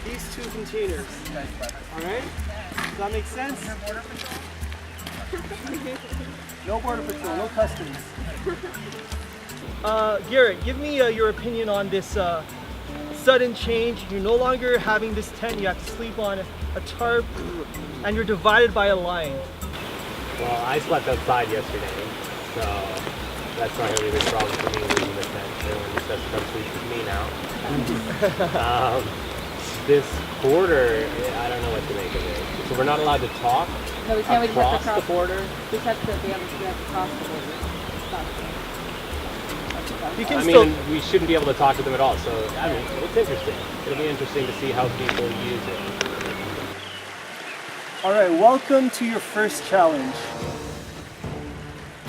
these two containers. Alright? Does that make sense? No border patrol, no customs. Garrett, give me your opinion on this sudden change. You're no longer having this tent, you have to sleep on a tarp, and you're divided by a line. Well, I slept outside yesterday, so that's not really a big problem for me losing the tent. Everyone just has to come sleep with me now. This border, I don't know what to make of it. So we're not allowed to talk No, we can't. We just have to across the border? We just have to be able to cross the border. I mean, we shouldn't be able to talk to them at all, so, I mean, it's interesting. It'll be interesting to see how people use it. Alright, welcome to your first challenge.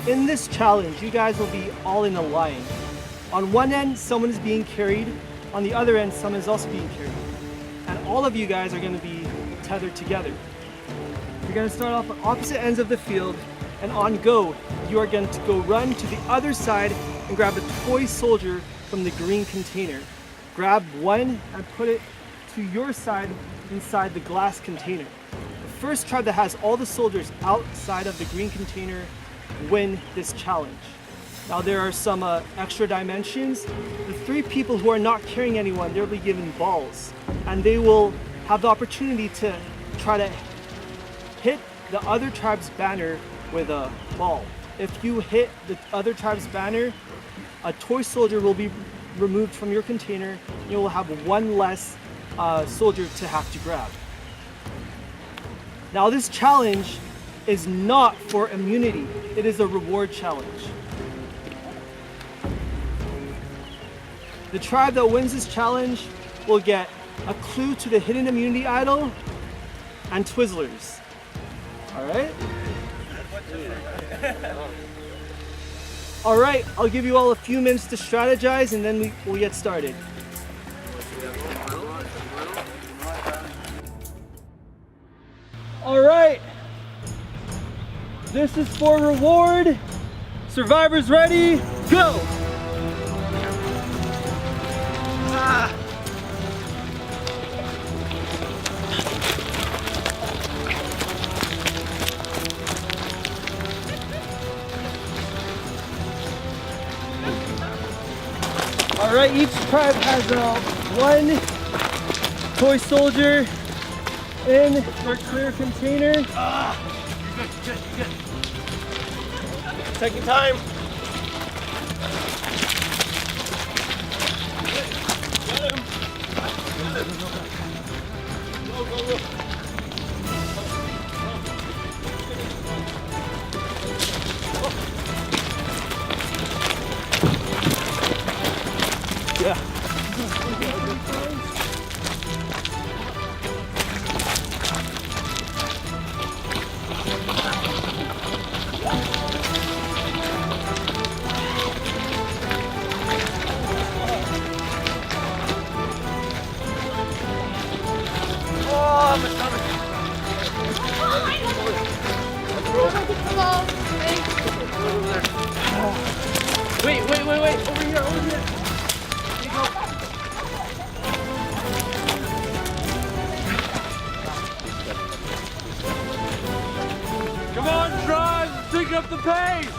In this challenge, you guys will be all in a line. On one end, someone is being carried. On the other end, someone is also being carried. And all of you guys are going to be tethered together. You're going to start off on opposite ends of the field, and on go, you are going to go run to the other side and grab a toy soldier from the green container. Grab one and put it to your side inside the glass container. The first tribe that has all the soldiers outside of the green container win this challenge. Now there are some extra dimensions. The 3 people who are not carrying anyone, they'll be given balls, and they will have the opportunity to try to hit the other tribe's banner with a ball. If you hit the other tribe's banner, a toy soldier will be removed from your container. You will have one less soldier to have to grab. Now this challenge is not for immunity. It is a reward challenge. The tribe that wins this challenge will get a clue to the hidden immunity idol and Twizzlers. All right? All right, I'll give you all a few minutes to strategize and then we'll get started. All right, this is for reward. Survivors ready, go! All right, each tribe has one toy soldier in their clear container. You're good. Take your time. Get him. Go. Yeah. Oh, my stomach. Wait. Over here. Come on, Drive! Pick up the pace!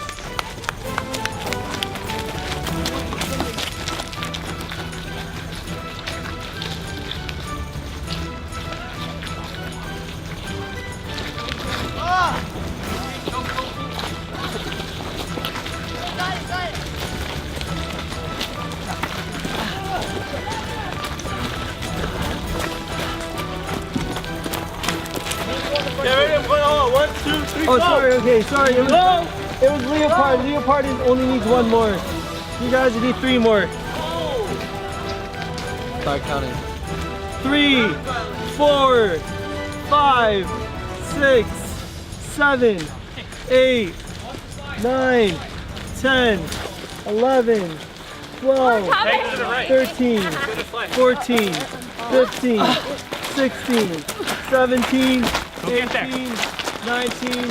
Get ready to put on 1, 2, 3, Oh, go! sorry. Okay, sorry. It was Leopard. Leopard only needs one more. You guys need 3 more. Start counting. 3, 4, 5, 6, 7, 8, 9, 10, 11, 12, 13, 14, 15, 16, 17, 18, 19,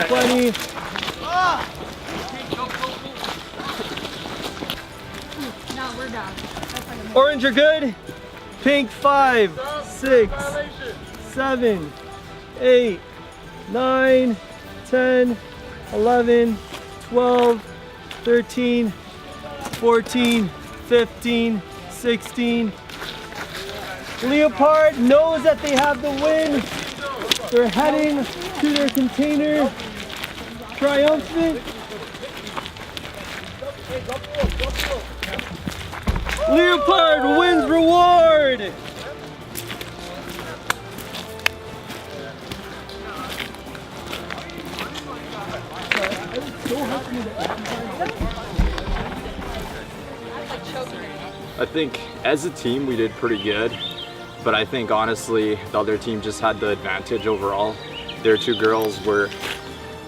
20. No, we're done. Orange, you're good. Pink, 5, 6, 7, 8, 9, 10, 11, 12, 13, 14, 15, 16. Leopard knows that they have the win. They're heading to their container. Triumphant. Leopard wins reward. I think as a team we did pretty good, but I think honestly the other team just had the advantage overall. Their 2 girls were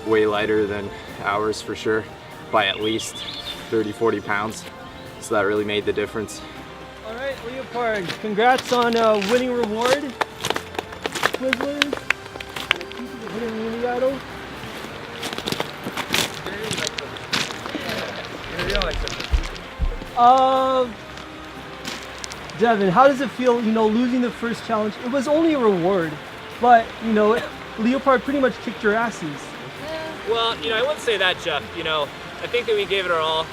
way lighter than ours for sure, by at least 30-40 pounds, so that really made the difference. All right, Leopard, congrats on winning reward. Twizzlers, and a piece of the hidden immunity idol. Devin, how does it feel, losing the first challenge? It was only a reward, but, Leopard pretty much kicked your asses. Well, I wouldn't say that, Jeff. I think that we gave it our all.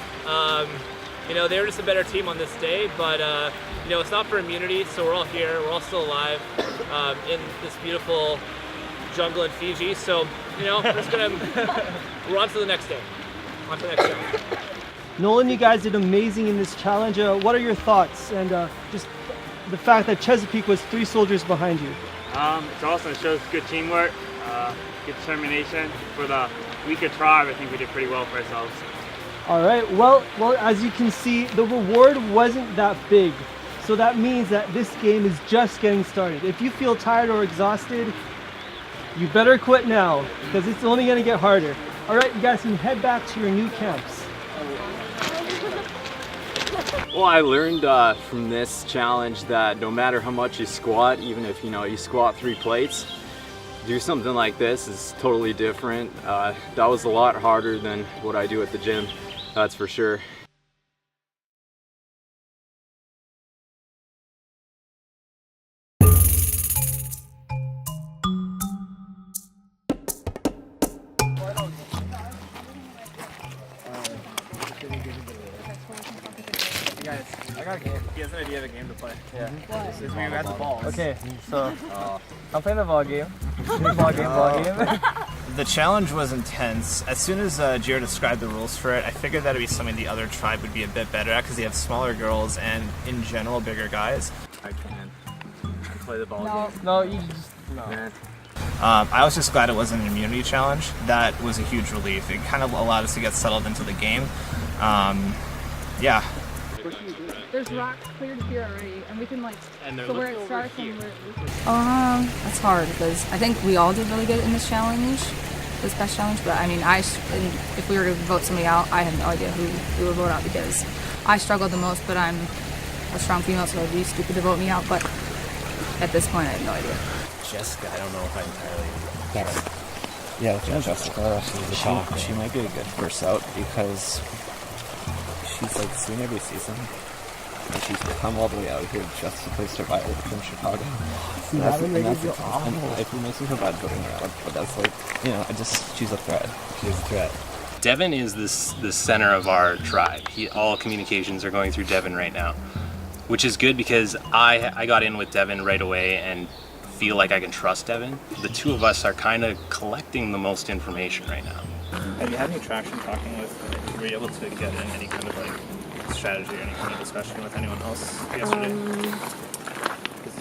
They were just a better team on this day, but, it's not for immunity, so we're all here. We're all still alive in this beautiful jungle in Fiji. So, we're just we're on to the next day. On to the next challenge. Nolan, you guys did amazing in this challenge. What are your thoughts? And just the fact that Chesapeake was 3 soldiers behind you. It's awesome. It shows good teamwork, good determination. For the weaker tribe, I think we did pretty well for ourselves. All right, well, as you can see, the reward wasn't that big. So that means that this game is just getting started. If you feel tired or exhausted, you better quit now, because it's only gonna get harder. All right, you guys can head back to your new camps. Well, I learned from this challenge that no matter how much you squat, even if you squat 3 plates, do something like this is totally different. That was a lot harder than what I do at the gym, that's for sure. He has an idea of a game to play. Yeah. This is we got the balls. Okay, so I'm playing the ball game. Ball game. The challenge was intense. As soon as Jared described the rules for it, I figured that would be something the other tribe would be a bit better at because they have smaller girls and, in general, bigger guys. I can play the ball game. No, you just no. I was just glad it wasn't an immunity challenge. That was a huge relief. It kind of allowed us to get settled into the game. Yeah. There's rocks cleared here already, and we can so where it starts and where it that's hard because I think we all did really good in this challenge, this best challenge. But I mean, if we were to vote somebody out, I have no idea who we would vote out because I struggled the most. But I'm a strong female, so it'd be stupid to vote me out. But at this point, I have no idea. Jessica, I don't know if I entirely get it. Yeah, Jessica, she might be a good first out because she's seen every season. And she's come all the way out here just to play Survivor from Chicago. See, that would make it feel awful. It makes me feel bad voting her out, but that's she's a threat. She's a threat. Devin is the center of our tribe. All communications are going through Devin right now, which is good because I got in with Devin right away and feel like I can trust Devin. The two of us are kind of collecting the most information right now. Have you had any traction talking with, were you able to get in any kind of strategy or any kind of discussion with anyone else yesterday?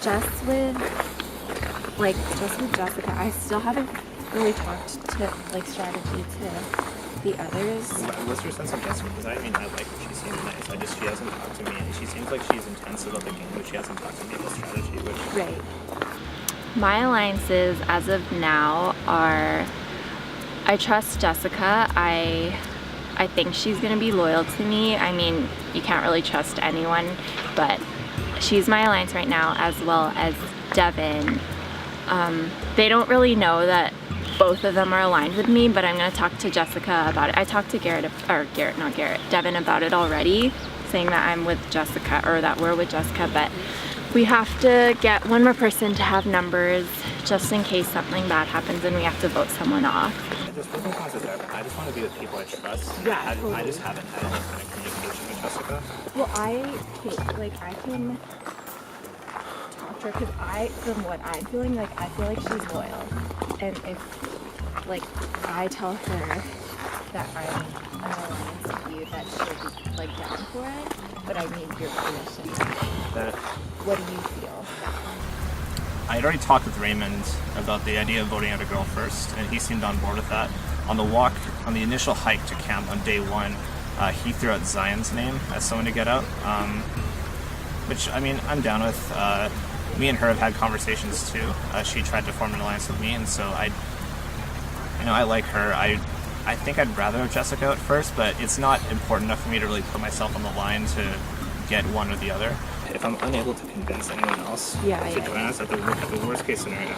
Just with Jessica, I still haven't really talked to strategy to the others. What's your sense of Jessica? Because I like her. She seems nice. She hasn't talked to me. She seems like she's intense about the game, but she hasn't talked to me about strategy. Right. My alliances as of now are, I trust Jessica. I think she's gonna be loyal to me. I mean, you can't really trust anyone, but she's my alliance right now, as well as Devin. They don't really know that both of them are aligned with me, but I'm gonna talk to Jessica about it. I talked to Devin about it already, saying that I'm with Jessica, or that we're with Jessica, but we have to get one more person to have numbers just in case something bad happens and we have to vote someone off. Just put I just want to be with people I trust. Yeah, I just haven't had any kind of communication with Jessica. Well, I can talk to her because from what I'm feeling, I feel like she's loyal. And if I tell her that I'm an alliance with you, that she'll be down for it, but I need your permission. What do you feel? I had already talked with Raymond about the idea of voting out a girl first, and he seemed on board with that. On the initial hike to camp on day 1, he threw out Zion's name as someone to get out, which, I mean, I'm down with. Me and her have had conversations too. She tried to form an alliance with me, and so I like her. I think I'd rather have Jessica out first, but it's not important enough for me to really put myself on the line to get one or the other. If I'm unable to convince anyone else to join us at the worst case scenario,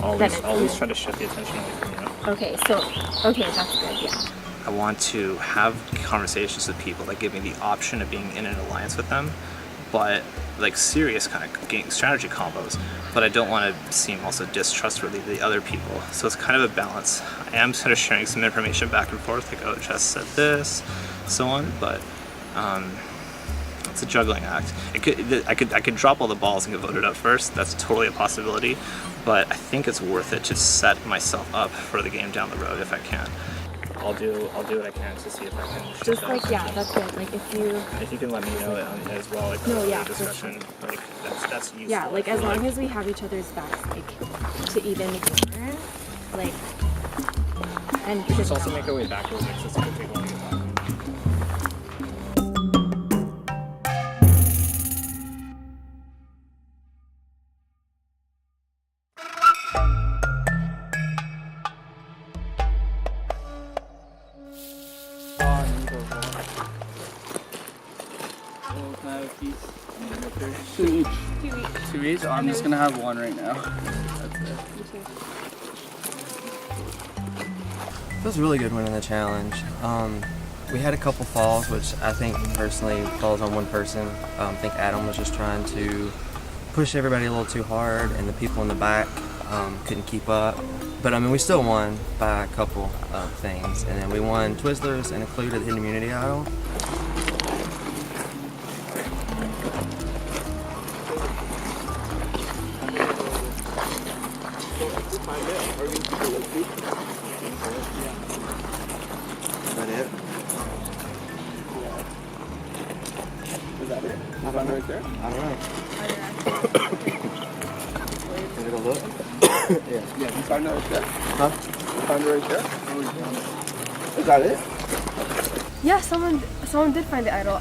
always try to shift the attention away from you. Okay, that's good, yeah. I want to have conversations with people that give me the option of being in an alliance with them, but like serious kind of game strategy combos, but I don't want to seem also distrustworthy to the other people. So it's kind of a balance. I am sort of sharing some information back and forth, like, oh, Jess said this, so on, but it's a juggling act. I could drop all the balls and get voted up first. That's totally a possibility, but I think it's worth it to set myself up for the game down the road if I can. I'll do what I can to see if I can. Just like, yeah, that's good. Like if you can let me know it as well, like No, the yeah, discussion, for sure. like that's useful. yeah, like I as feel long like. as we have each other's backs, like to even turn, like, and Let's also make our way backwards, like, so it's gonna take a while to get back. Can I have a piece? Two each. Two each? Oh, I'm just gonna have one right now. That's it. Feels really good winning the challenge. We had a couple falls, which I think personally falls on one person. I think Adam was just trying to push everybody a little too hard, and the people in the back couldn't keep up. But I mean, we still won by a couple of things, and then we won Twizzlers and included the Hidden Immunity Idol. Is that it? Is that it? You found it right there? I don't know. Is it a look? Yeah, you found it right there? Huh? You found it right there? Is that it? Yeah, someone did find the idol.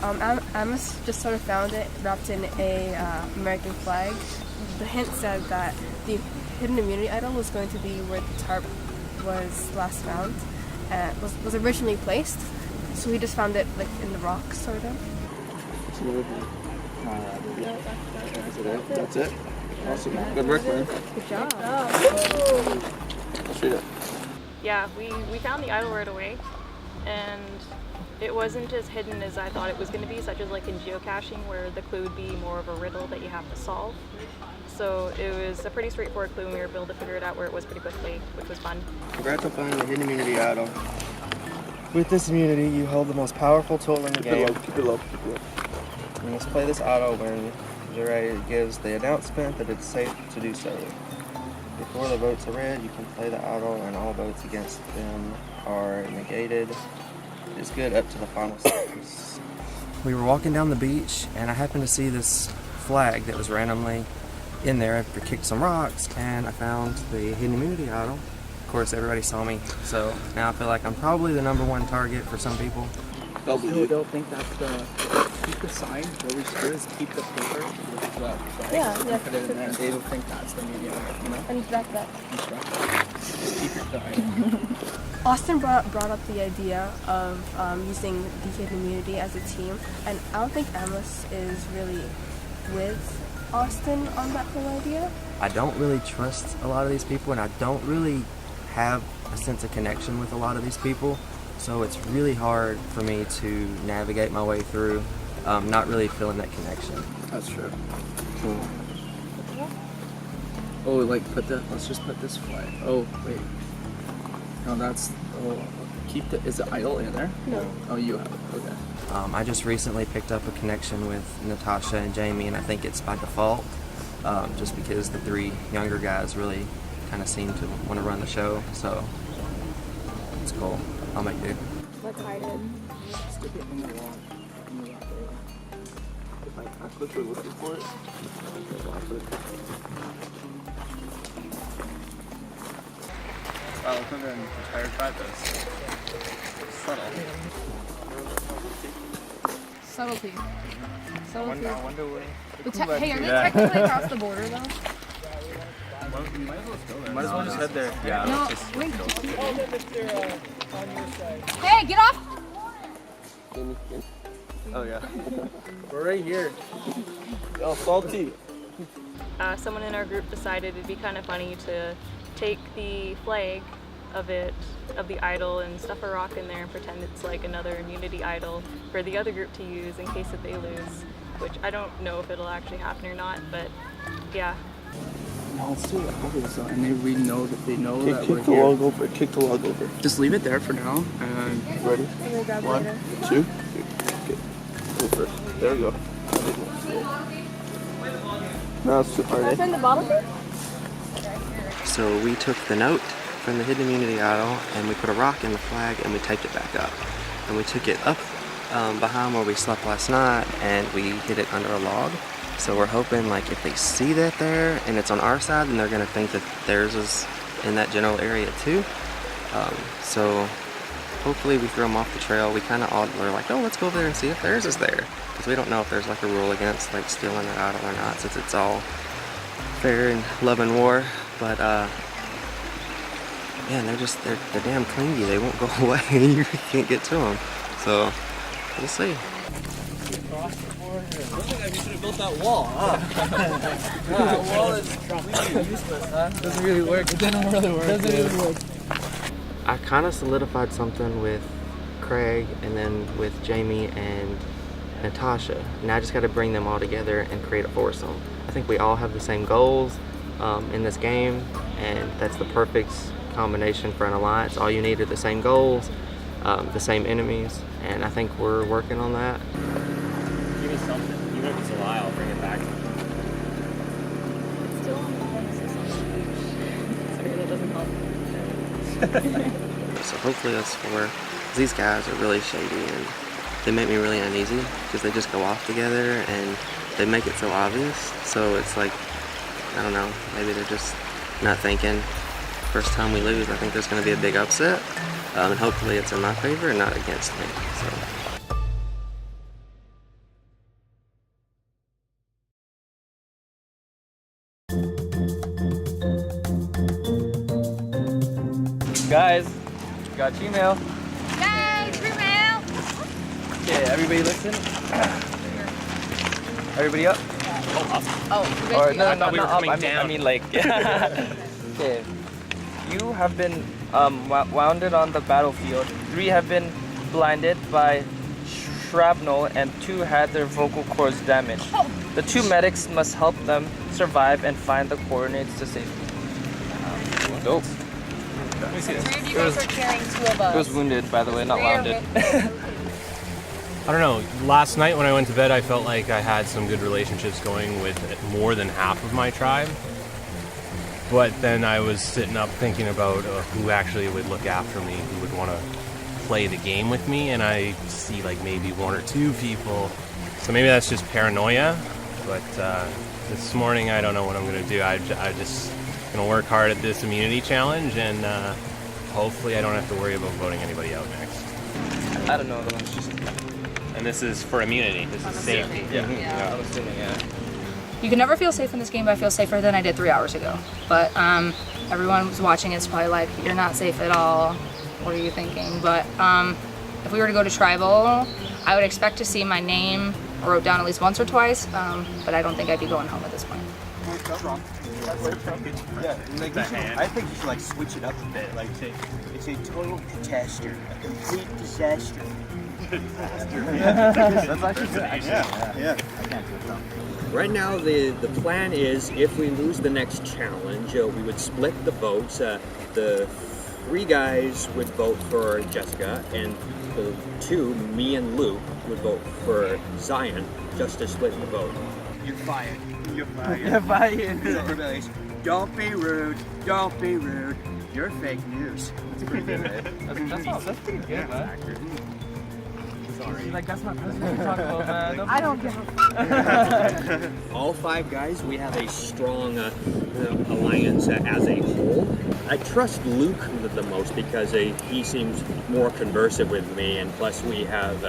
Amos just sort of found it wrapped in a American flag. The hint said that the Hidden Immunity Idol was going to be where the tarp was last found, was originally placed. So we just found it like in the rocks, sort of. That's it? Awesome. Good work, man. Good job. Shoot it. Yeah, we found the idol right away, and it wasn't as hidden as I thought it was going to be, such as like in geocaching, where the clue would be more of a riddle that you have to solve. So it was a pretty straightforward clue, and we were able to figure it out where it was pretty quickly, which was fun. Congrats on finding the Hidden Immunity Idol. With this immunity, you hold the most powerful tool in the game. Keep it low. You must play this idol when Daliret gives the announcement that it's safe to do so. Before the votes are read, you can play the idol, and all votes against them are negated. It is good up to the final seconds. We were walking down the beach, and I happened to see this flag that was randomly in there after I kicked some rocks, and I found the Hidden Immunity Idol. Of course, everybody saw me, so now I feel like I'm probably the #1 target for some people. They'll think that's keep the sign. What we should do is keep the paper with the flag. Yeah. Put it in there. They will think that's the media, you know? And that. Just keep it going. Austin brought up the idea of using the Hidden Immunity as a team, and I don't think Amos is really with Austin on that whole idea. I don't really trust a lot of these people, and I don't really have a sense of connection with a lot of these people, so it's really hard for me to navigate my way through not really feeling that connection. That's true. Cool. Oh, like let's just put this flag. Oh, wait. No, that's, keep is the idol in there? No. Oh, you have it, okay. I just recently picked up a connection with Natasha and Jamie, and I think it's by default, just because the 3 younger guys really kind of seem to want to run the show, so it's cool. I'll make do. Let's hide it. Stick it in the wall. If I quickly looking for it. Wow, look at the entire tribe does. Subtle. Subtlety. I wonder where. Hey, are they technically across the border though? Might as well just head there. Yeah. No, Just, wait. on your side. Hey, get off! Oh yeah. We're right here. Oh, salty. Someone in our group decided it'd be kind of funny to take the flag of the idol, and stuff a rock in there and pretend it's like another immunity idol for the other group to use in case that they lose, which I don't know if it'll actually happen or not, but yeah. No, let's do it. Okay, so, and we know that they know that we're Kick the here. log over. Kick the log over. Just leave it there for now. And ready? 1, 2, 3. Okay. Go first. There we go. Now it's Turn the bottle thing? So we took the note from the hidden immunity idol and we put a rock in the flag and we taped it back up. And we took it up behind where we slept last night and we hid it under a log. So we're hoping like if they see that there and it's on our side, then they're gonna think that theirs is in that general area too. So hopefully we throw them off the trail. We kind of we're like, oh, let's go over there and see if theirs is there. Because we don't know if there's like a rule against like stealing that idol or not, since it's all fair and love and war. But yeah, they're damn clingy. They won't go away. You can't get to them. So we'll see. Looks like we should have built that wall, huh? That wall is completely useless, huh? Doesn't really work. It didn't really work. Doesn't really work. I kind of solidified something with Craig and then with Jamie and Natasha. Now I just got to bring them all together and create a foursome. I think we all have the same goals in this game, and that's the perfect combination for an alliance. All you need are the same goals, the same enemies, and I think we're working on that. Give me something. Even if it's a lie, I'll bring it back. Still on the Sorry, that doesn't help. So hopefully that's for, these guys are really shady and they make me really uneasy because they just go off together and they make it so obvious. So it's like, I don't know, maybe they're just not thinking. First time we lose, I think there's going to be a big upset, and hopefully it's in my favor and not against me. So. Guys, got Gmail. Guys, Gmail! Okay, everybody listen. Everybody up? Oh, Or no, I thought we were coming down. I mean like, okay. You have been wounded on the battlefield. 3 have been blinded by shrapnel and 2 had their vocal cords damaged. The 2 medics must help them survive and find the coordinates to safety. Dope. Let me see this. 3 of you guys are carrying 2 of us. It was wounded, by the way, not wounded. I don't know. Last night when I went to bed, I felt like I had some good relationships going with more than half of my tribe. But then I was sitting up thinking about who actually would look after me, who would want to play the game with me, and I see like maybe 1 or 2 people. So maybe that's just paranoia. But this morning, I don't know what I'm going to do. I just going to work hard at this immunity challenge, and hopefully I don't have to worry about voting anybody out next. I don't know. It's just... And this is for immunity. This is safety. Yeah. I'm assuming, yeah. You can never feel safe in this game, but I feel safer than I did 3 hours ago. But everyone who's watching is probably like, you're not safe at all. What are you thinking? But if we were to go to tribal, I would expect to see my name wrote down at least once or twice, but I don't think I'd be going home at this point. Yeah, like I think you should like switch it up a bit. Like it's a total catastrophe, a complete disaster. That's actually good. Yeah. I can't do it though. Right now, the plan is if we lose the next challenge, we would split the votes. The 3 guys would vote for Jessica, and the 2, me and Luke, would vote for Zion, just to split the vote. You're fired. You're fired. You're fired. Everybody's, don't be rude. Don't be rude. You're fake news. That's pretty good, right? That's pretty good, man. Sorry. Like, that's not what we're talking about, man. I don't give a All 5 guys, we have a strong alliance as a whole. I trust Luke the most because he seems more conversive with me, and plus we have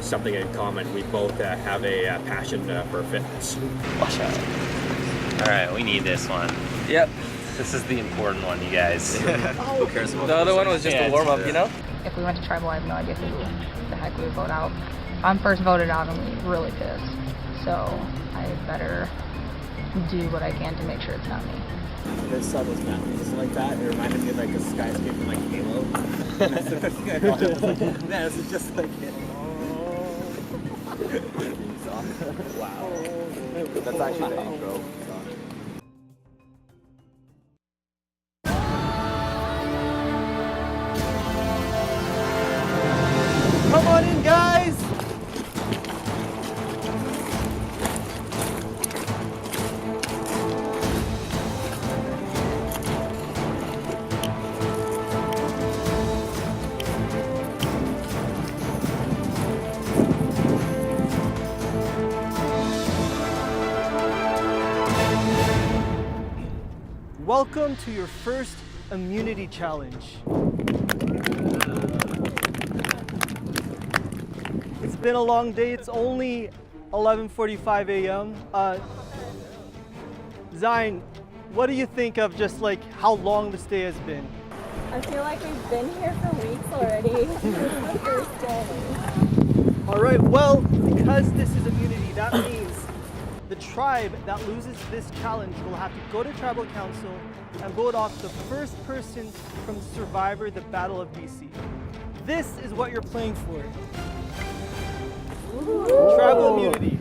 something in common. We both have a passion for fitness. Watch out. All right, we need this one. Yep. This is the important one, you guys. Who cares about the other one was just a warm-up, you know? If we went to tribal, I have no idea who the heck we would vote out. I'm first voted out, I'm really pissed. So I better do what I can to make sure it's not me. There's subtle mountains like that. It reminded me of like a skyscraper from like Halo. And that's the first thing I thought of. Like, man, this is just like Halo. Wow. That's actually the intro song. Come on in, guys! Welcome to your first immunity challenge. It's been a long day. It's only 11:45 a.m. Zion, what do you think of just like how long this day has been? I feel like we've been here for weeks already. This is the first day. All right, well, because this is immunity, that means the tribe that loses this challenge will have to go to tribal council and vote off the first person from Survivor, the Battle of BC. This is what you're playing for. Tribal immunity.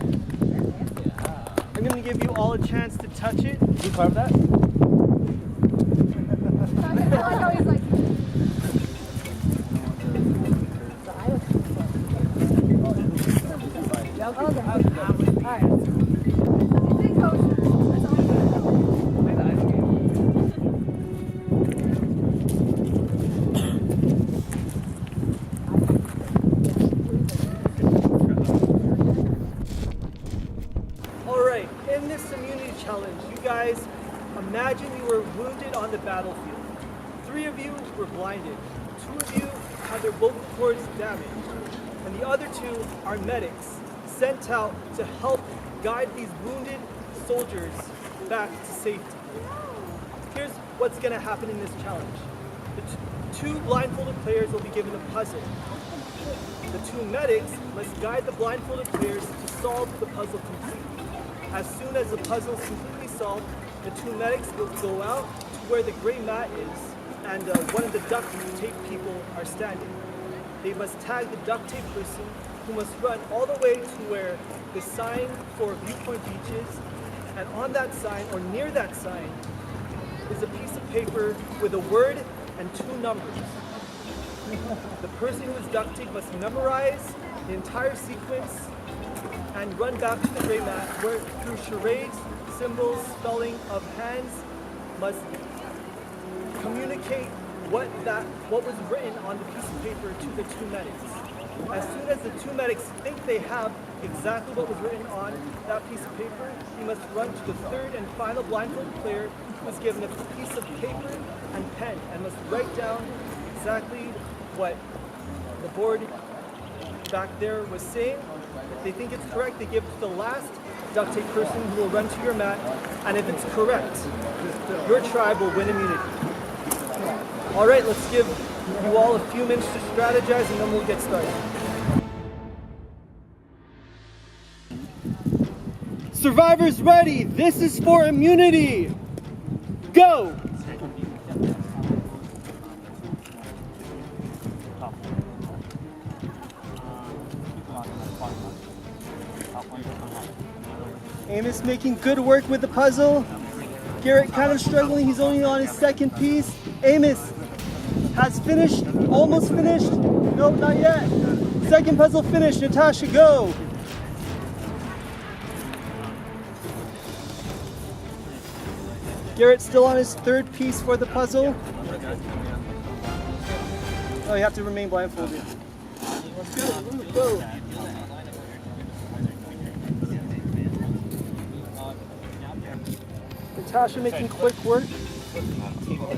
I'm going to give you all a chance to touch it. Did you carve that? Alright, in this immunity challenge, you guys imagine you were wounded on the battlefield. 3 of you were blinded. 2 of you had their vocal cords damaged. And the other 2 are medics sent out to help guide these wounded soldiers back to safety. Here's what's going to happen in this challenge. The 2 blindfolded players will be given a puzzle. The 2 medics must guide the blindfolded players to solve the puzzle completely. As soon as the puzzle is completely solved, the 2 medics will go out to where the gray mat is and one of the duct tape people are standing. They must tag the duct tape person who must run all the way to where the sign for Viewpoint Beach is, and on that sign or near that sign is a piece of paper with a word and 2 numbers. The person who is duct taped must memorize the entire sequence and run back to the gray mat where through charades, symbols, spelling of hands must communicate what was written on the piece of paper to the 2 medics. As soon as the 2 medics think they have exactly what was written on that piece of paper, he must run to the 3rd and final blindfolded player who is given a piece of paper and pen and must write down exactly what the board back there was saying. If they think it's correct, they give it to the last duct tape person who will run to your mat, and if it's correct, your tribe will win immunity. All right, let's give you all a few minutes to strategize and then we'll get started. Survivors ready, this is for immunity. Go! Amos making good work with the puzzle. Garrett kind of struggling, he's only on his 2nd piece. Amos has finished, almost finished. Nope, not yet. 2nd puzzle finished, Natasha, go. Garrett's still on his 3rd piece for the puzzle. Oh, you have to remain blindfolded. Go. Natasha making quick work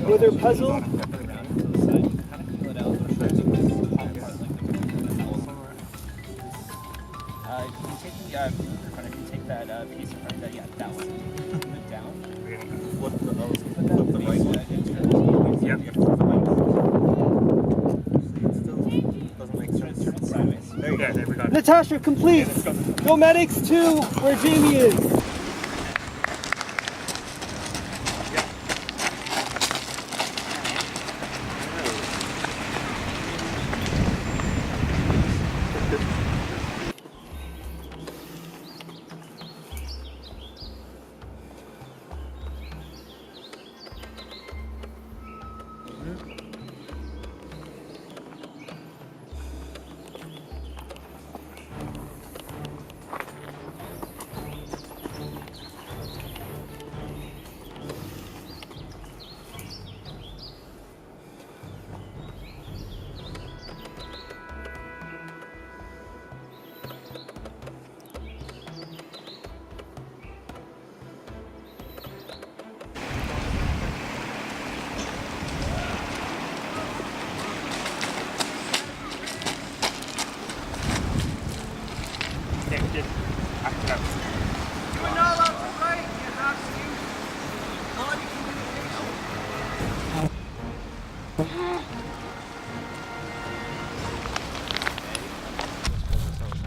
with her puzzle. Can you take that piece in front of that? Yeah, that one. Move down. Flip the right one. Yep. Doesn't make sense. Turn it sideways. There you go. There we go. Natasha, complete. Go medics to where Jamie is.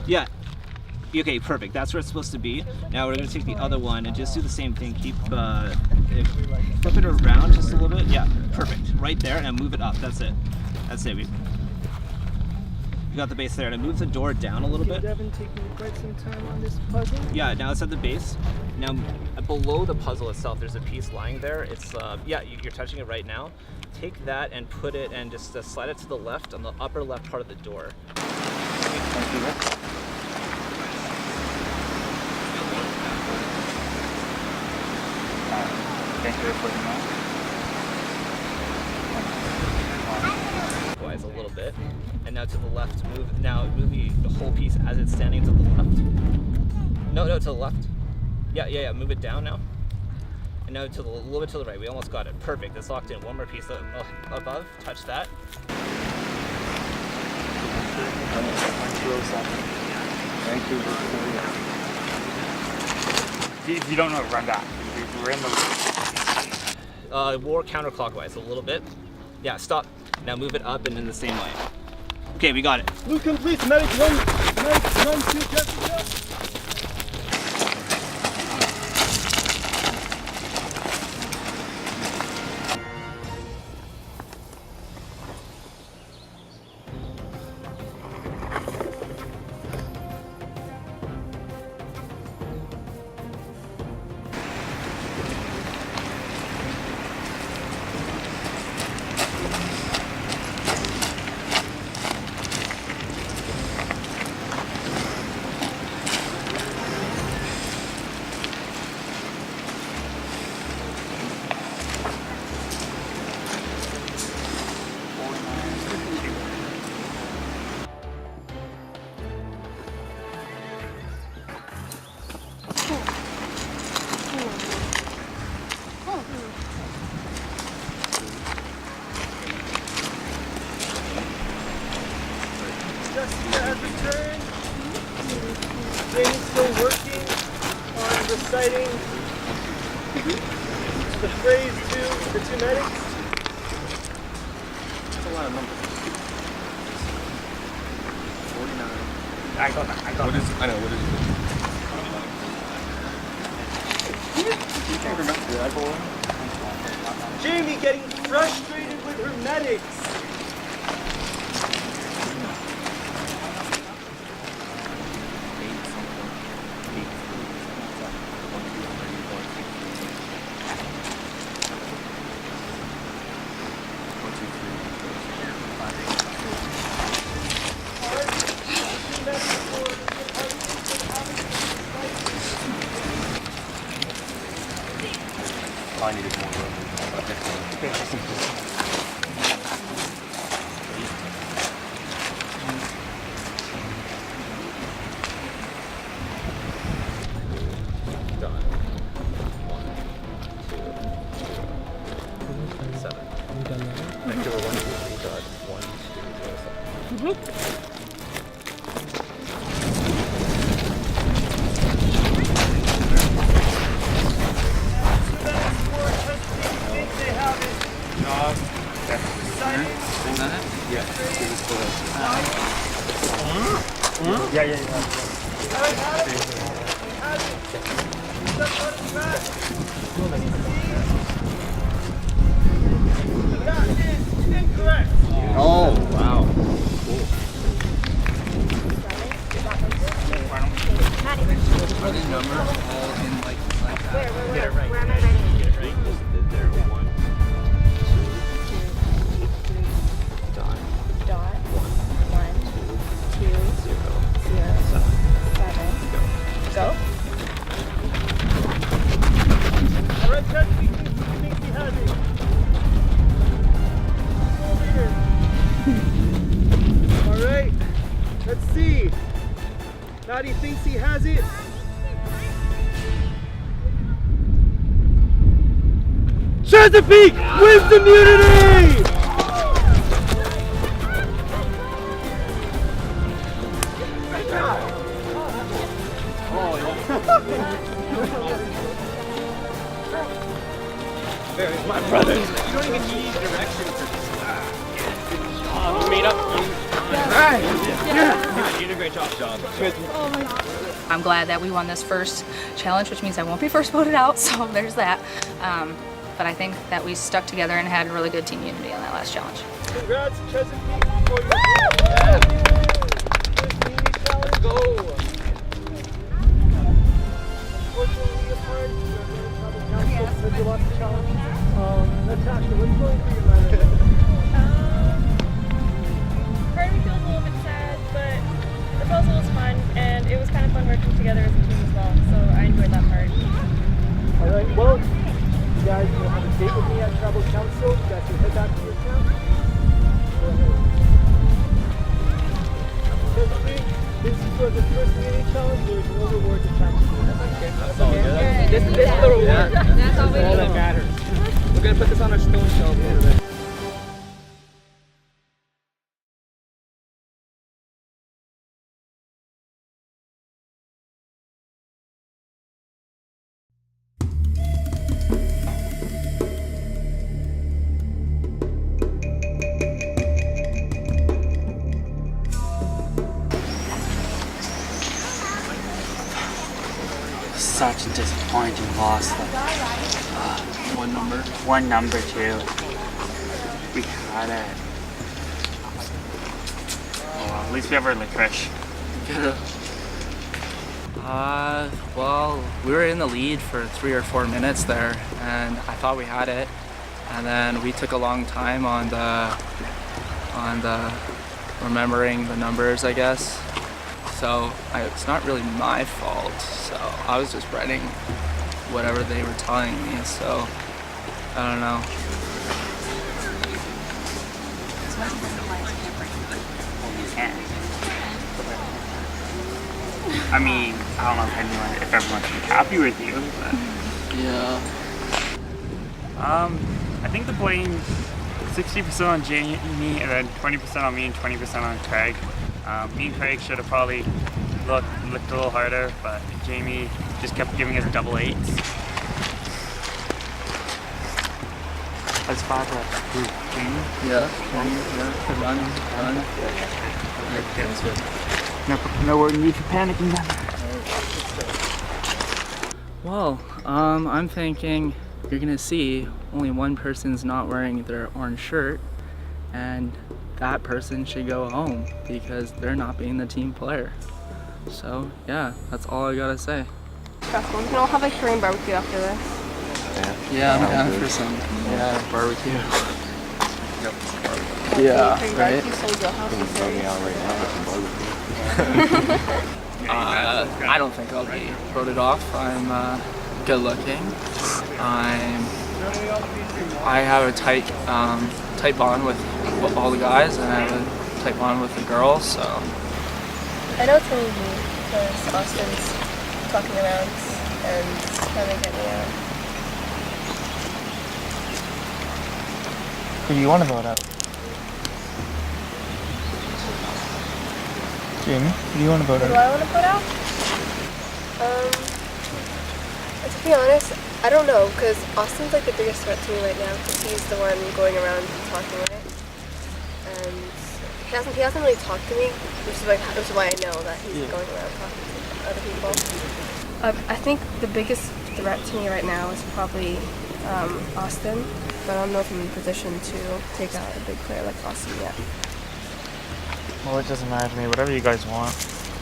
Yeah. Okay, perfect. That's where it's supposed to be. Now we're gonna take the other one and just do the same thing. Keep flip it around just a little bit. Yeah, perfect. Right there, and move it up. That's it. That's it. We got the base there. And move the door down a little bit. Devin taking quite some time on this puzzle. Yeah, now it's at the base. Now below the puzzle itself, there's a piece lying there. It's yeah, you're touching it right now. Take that and put it and just slide it to the left on the upper left part of the door. Thank you. Thank you for putting that. A little bit, and now to the left. Move the whole piece as it's standing to the left. No, to the left. Yeah. Move it down now, and now to the little bit to the right. We almost got it. Perfect. It's locked in. One more piece above. Touch that. Thank you. If you don't know, run back. We're in the. More counterclockwise a little bit. Yeah. Stop. Now move it up and in the same way. Okay, we got it. Luke completes medic run to Jessica. Jessica has returned. Jane's still working on reciting the phrase to the two medics. That's a lot of numbers. 49. I got that. What is? I know. What is it? You can't remember that one. Jamie getting frustrated with her medics. I needed more room. Done. 1, 2, 0, 7. You done that? Next to 1, 2, 3, dot 1, 2, 0, 7. Incorrect. Oh, wow. Cool. Are the numbers all in like that? Get it right. Get it right. Just did there. 1, 2, 3, dot 1, 2, 0, 7. Go. All right, Jessica, you think he has it? Over here. All right, let's see. Nadi thinks he has it. Chesapeake wins immunity! My brother. You don't even need direction for this. Good job. You made up. Right. Yeah. Integrate. Great job. Oh my God. I'm glad that we won this first challenge, which means I won't be first voted out, so there's that. But I think that we stuck together and had really good team unity on that last challenge. Congrats, Chesapeake, for your Let's go. Unfortunately, apart, council said you lost the challenge. Natasha, what's going through your mind right now? Part of me feels a little bit sad, but the puzzle was fun, and it was kind of fun working together as a team as well, so I enjoyed that part. Alright, well, you guys will have a date with me at Tribal Council. You guys can head back to your camp. Go ahead. This was the first meeting challenge. There was no rewards attached to it. That's all good. This is the reward. That's all we all need. that matters. We're gonna put this on our stone shelf here. Such a disappointing loss. One number. One number too. We had it. Oh, well, at least we have our licorice. Well, we were in the lead for 3 or 4 minutes there, and I thought we had it. And then we took a long time on the remembering the numbers, I guess. So it's not really my fault. So I was just writing whatever they were telling me. So I don't know. I mean, I don't know if everyone can be happy with you, but yeah. I think the blame 60% on Jamie and then 20% on me and 20% on Craig. Me and Craig should have probably looked a little harder, but Jamie just kept giving us double 8s. Let's five up. Jamie? Yeah. No need for panicking then. Well, I'm thinking you're gonna see only one person's not wearing their orange shirt, and that person should go home because they're not being the team player. So yeah, that's all I gotta say. Stressful. We can all have a Korean barbecue after this. Yeah, I'm down for some barbecue. Yeah, Korean right? barbecue, so you'll have to say. I don't think I'll be voted off. I'm good looking. I have a tight bond with all the guys, and I have a tight bond with the girls. So I know it's really me because Austin's talking around and trying to get me out. Who do you want to vote out? Jamie, who do you want to vote Who do out? I want to put out? To be honest, I don't know, because Austin's like the biggest threat to me right now, because he's the one going around talking with it. And he hasn't really talked to me, which is why I know that he's going around talking to other people. I think the biggest threat to me right now is probably Austin, but I don't know if I'm in a position to take out a big player like Austin yet. Well, it doesn't matter to me. Whatever you guys want,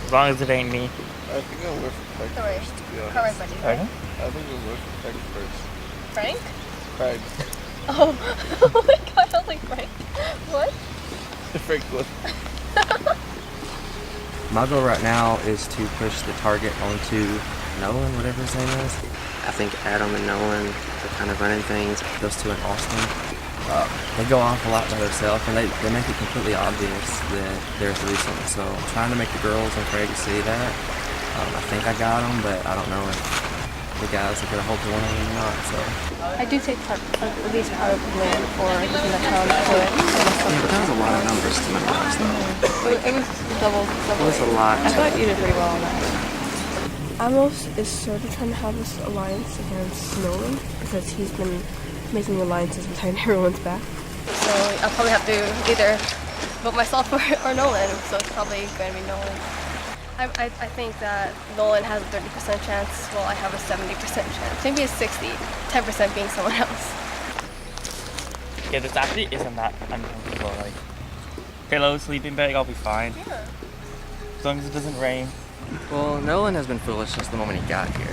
as long as it ain't me. I think I'll work for Craig Alright. first, to be honest. Alright, buddy. Pardon? I think I'll work for Craig first. Frank? Craig. Oh my god, I was like, Frank. What? Frank what? My goal right now is to push the target onto Nolan, whatever his name is. I think Adam and Nolan are kind of running things. Those two in Austin, they go off a lot by themselves, and they make it completely obvious that they're a threesome. So I'm trying to make the girls and Craig see that. I think I got them, but I don't know if the guys are going to hold one of them or not. So I do take part, at least part of the blame for looking at how to do it. Yeah, but that was a lot of numbers to memorize, though. It was double. It was a lot. I thought you did pretty well on that. Amos is sort of trying to have this alliance against Nolan because he's been making alliances behind everyone's back. So I'll probably have to either vote myself or Nolan, so it's probably going to be Nolan. I think that Nolan has a 30% chance, while I have a 70% chance. Maybe a 60, 10% being someone else. Yeah, this actually isn't that uncomfortable. Like, pillow, sleeping bag, I'll be fine. Yeah. As long as it doesn't rain. Well, Nolan has been foolish since the moment he got here.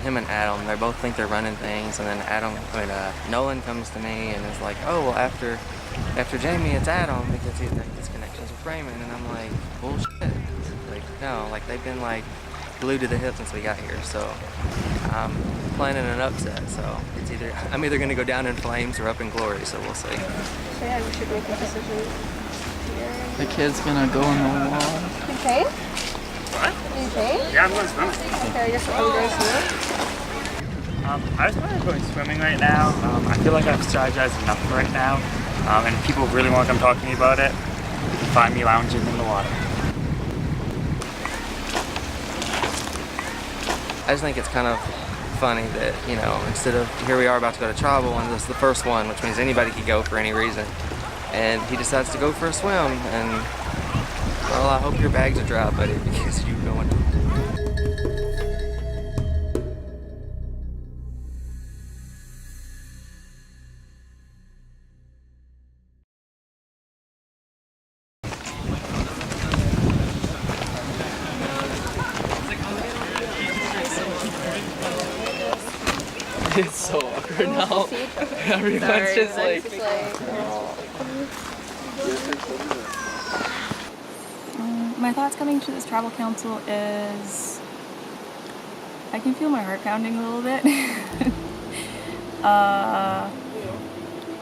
Him and Adam, they both think they're running things, and then Nolan comes to me and is like, oh, well, after Jamie, it's Adam, because he's got these connections with Raymond, and I'm like, bullshit. Like, no, like, they've been, like, glued to the hip since we got here, so I'm planning an upset, so I'm either gonna go down in flames or up in glory, so we'll see. So yeah, we should make a decision here. The kid's gonna go in the wall. Okay. What? Okay. Yeah, I'm going swimming. Okay, you're going swimming? I just want to go swimming right now. I feel like I've strategized enough right now, and if people really want to come talk to me about it, you can find me lounging in the water. I just think it's kind of funny that, you know, instead of here we are about to go to travel, and this is the first one, which means anybody could go for any reason, and he decides to go for a swim, and well, I hope your bags are dry, buddy, because you're going. It's so awkward now. Everyone's just like. My thoughts coming to this travel council is I can feel my heart pounding a little bit.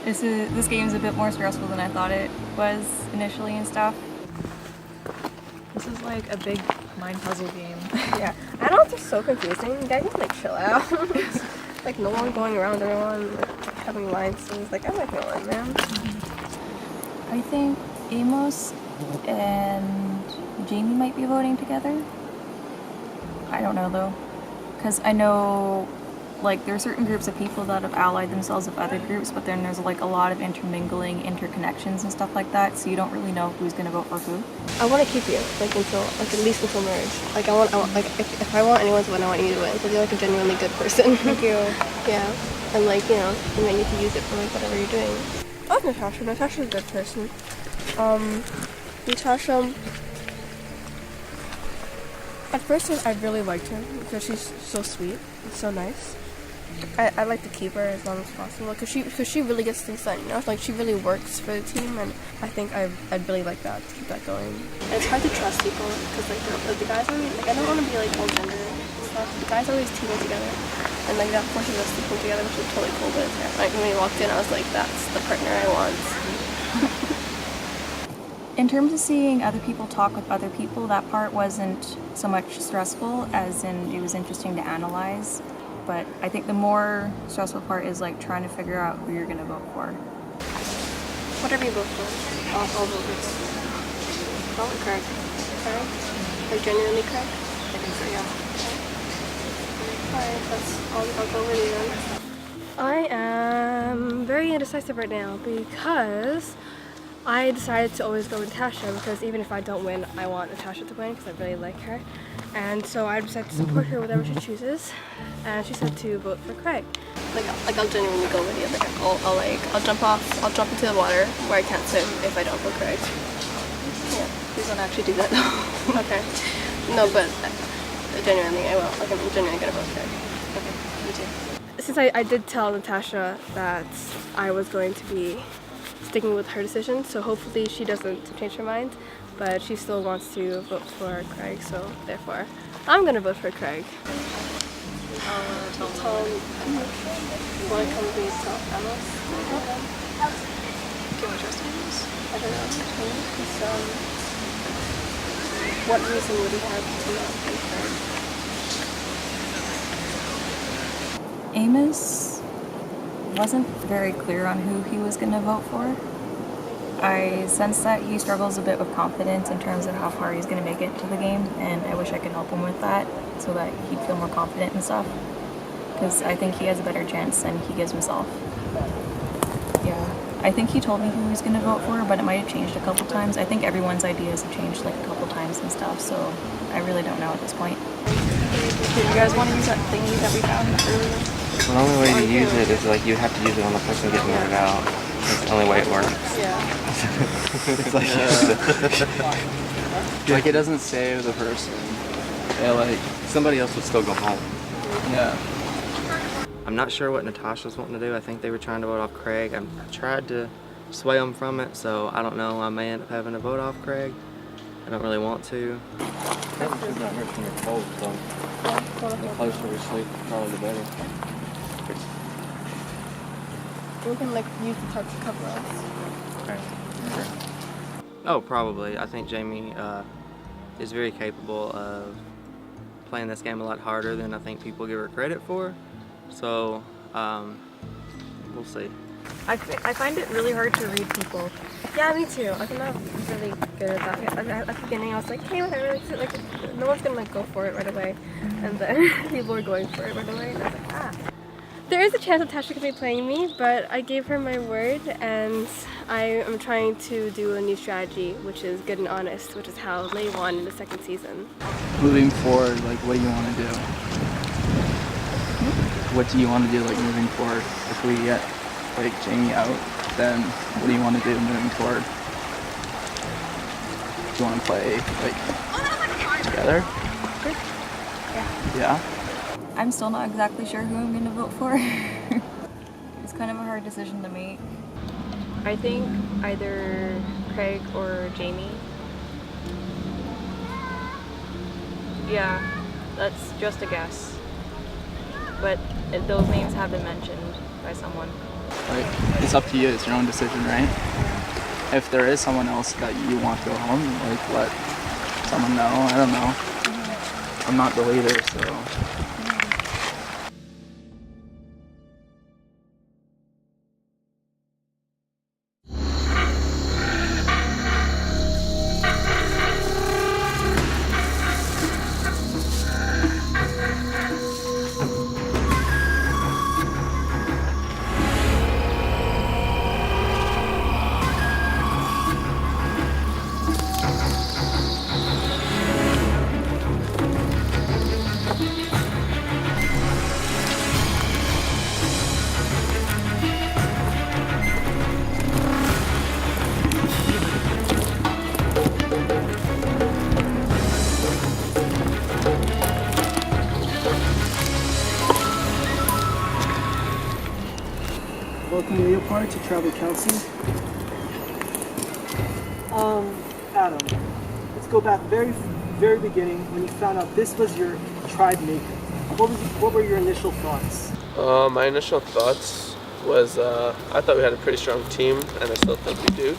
This game is a bit more stressful than I thought it was initially and stuff. This is like a big mind puzzle game. Yeah. I know it's just so confusing. You guys need to like chill out. Like no one going around everyone, like having lines. So it's like, I'm like Nolan, man. I think Amos and Jamie might be voting together. I don't know though, because I know like there are certain groups of people that have allied themselves with other groups, but then there's like a lot of intermingling, interconnections and stuff like that, so you don't really know who's gonna vote for who. I want to keep you, like until, like at least until marriage. Like I want like if I want anyone to win, I want you to win, because you're like a genuinely good person. Thank you. Yeah, and like you know, you might need to use it for like whatever you're doing. I love Natasha. Natasha's a good person. Natasha. At first, I really liked her because she's so sweet and so nice. I'd like to keep her as long as possible because she really gets things done, you know? Like, she really works for the team, and I think I'd really like that, to keep that going. And it's hard to trust people because, like, the guys always, like, I don't want to be, like, all gender and stuff. The guys always teaming together, and, like, that forces us to team together, which is totally cool, but like, when we walked in, I was like, that's the partner I want. In terms of seeing other people talk with other people, that part wasn't so much stressful as in it was interesting to analyze. But I think the more stressful part is like trying to figure out who you're gonna vote for. Whatever you vote for, I'll vote for. Probably Craig. Craig? Like genuinely Craig? I think so, yeah. Okay. Alright, I'll go with you then. I am very indecisive right now because I decided to always go with Natasha because even if I don't win, I want Natasha to win because I really like her. And so I decided to support her whatever she chooses. And she said to vote for Craig. Like I'll genuinely go with you. Like I'll jump into the water where I can't swim if I don't vote Craig. Yeah. Please don't actually do that though. Okay. No, but genuinely I will. Like I'm genuinely gonna vote Craig. Okay. Me too. Since I did tell Natasha that I was going to be sticking with her decision, so hopefully she doesn't change her mind, but she still wants to vote for Craig, so therefore I'm gonna vote for Craig. Tell you want to come with me to Amos? Can we trust Amos? I don't know. Because, what reason would he have to not vote Craig? Amos wasn't very clear on who he was going to vote for. I sense that he struggles a bit with confidence in terms of how far he's going to make it to the game, and I wish I could help him with that so that he'd feel more confident and stuff. Because I think he has a better chance than he gives himself. Yeah. I think he told me who he was going to vote for, but it might have changed a couple times. I think everyone's ideas have changed like a couple times and stuff, so I really don't know at this point. Do you guys want to use that thingy that we found earlier? Well, the only way to use it is like you have to use it on the person getting voted out. That's the only way it works. Yeah. It's like, Like it doesn't save the person. Yeah, like somebody else would still go home. yeah. I'm not sure what Natasha was wanting to do. I think they were trying to vote off Craig. I tried to sway them from it, so I don't know. I may end up having to vote off Craig. I don't really want to. Probably should not hurt from your cold, so the closer we sleep, probably the better. We can like use the tarp to cover us. Oh, probably. I think Jamie is very capable of playing this game a lot harder than I think people give her credit for. So, we'll see. I find it really hard to read people. Yeah, me too. I'm not really good at that. At the beginning, I was like, hey, whatever. It's like no one's gonna like go for it right away, and then people were going for it right away, and I was like, ah. There is a chance Natasha could be playing me, but I gave her my word, and I am trying to do a new strategy, which is good and honest, which is how Lay won in the second season. Moving forward, like what do you want to do? What do you want to do like moving forward? If we get like Jamie out, then what do you want to do moving forward? Do you want to play like together? Yeah. I'm still not exactly sure who I'm going to vote for. It's kind of a hard decision to make. I think either Craig or Jamie. Yeah, that's just a guess. But those names have been mentioned by someone. Like it's up to you. It's your own decision, right? If there is someone else that you want to go home, like let someone know. I don't know. I'm not the leader, so. Welcome to Leopard to Travel Council. Adam, let's go back very beginning when you found out this was your tribe maker. What were your initial thoughts? My initial thoughts was I thought we had a pretty strong team, and I still think we do.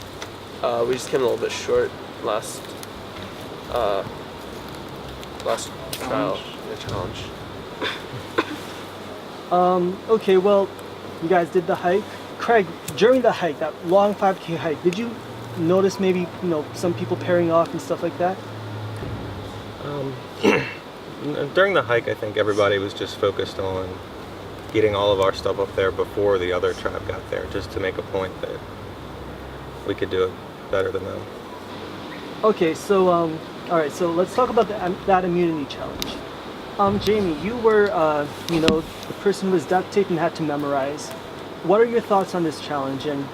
We just came a little bit short last trial, challenge. Okay, well, you guys did the hike. Craig, during the hike, that long 5K hike, did you notice maybe, some people pairing off and stuff like that? During the hike, I think everybody was just focused on getting all of our stuff up there before the other tribe got there, just to make a point that we could do it better than them. Okay, so, all right, so let's talk about that immunity challenge. Jamie, you were, the person who was duct taped and had to memorize. What are your thoughts on this challenge and,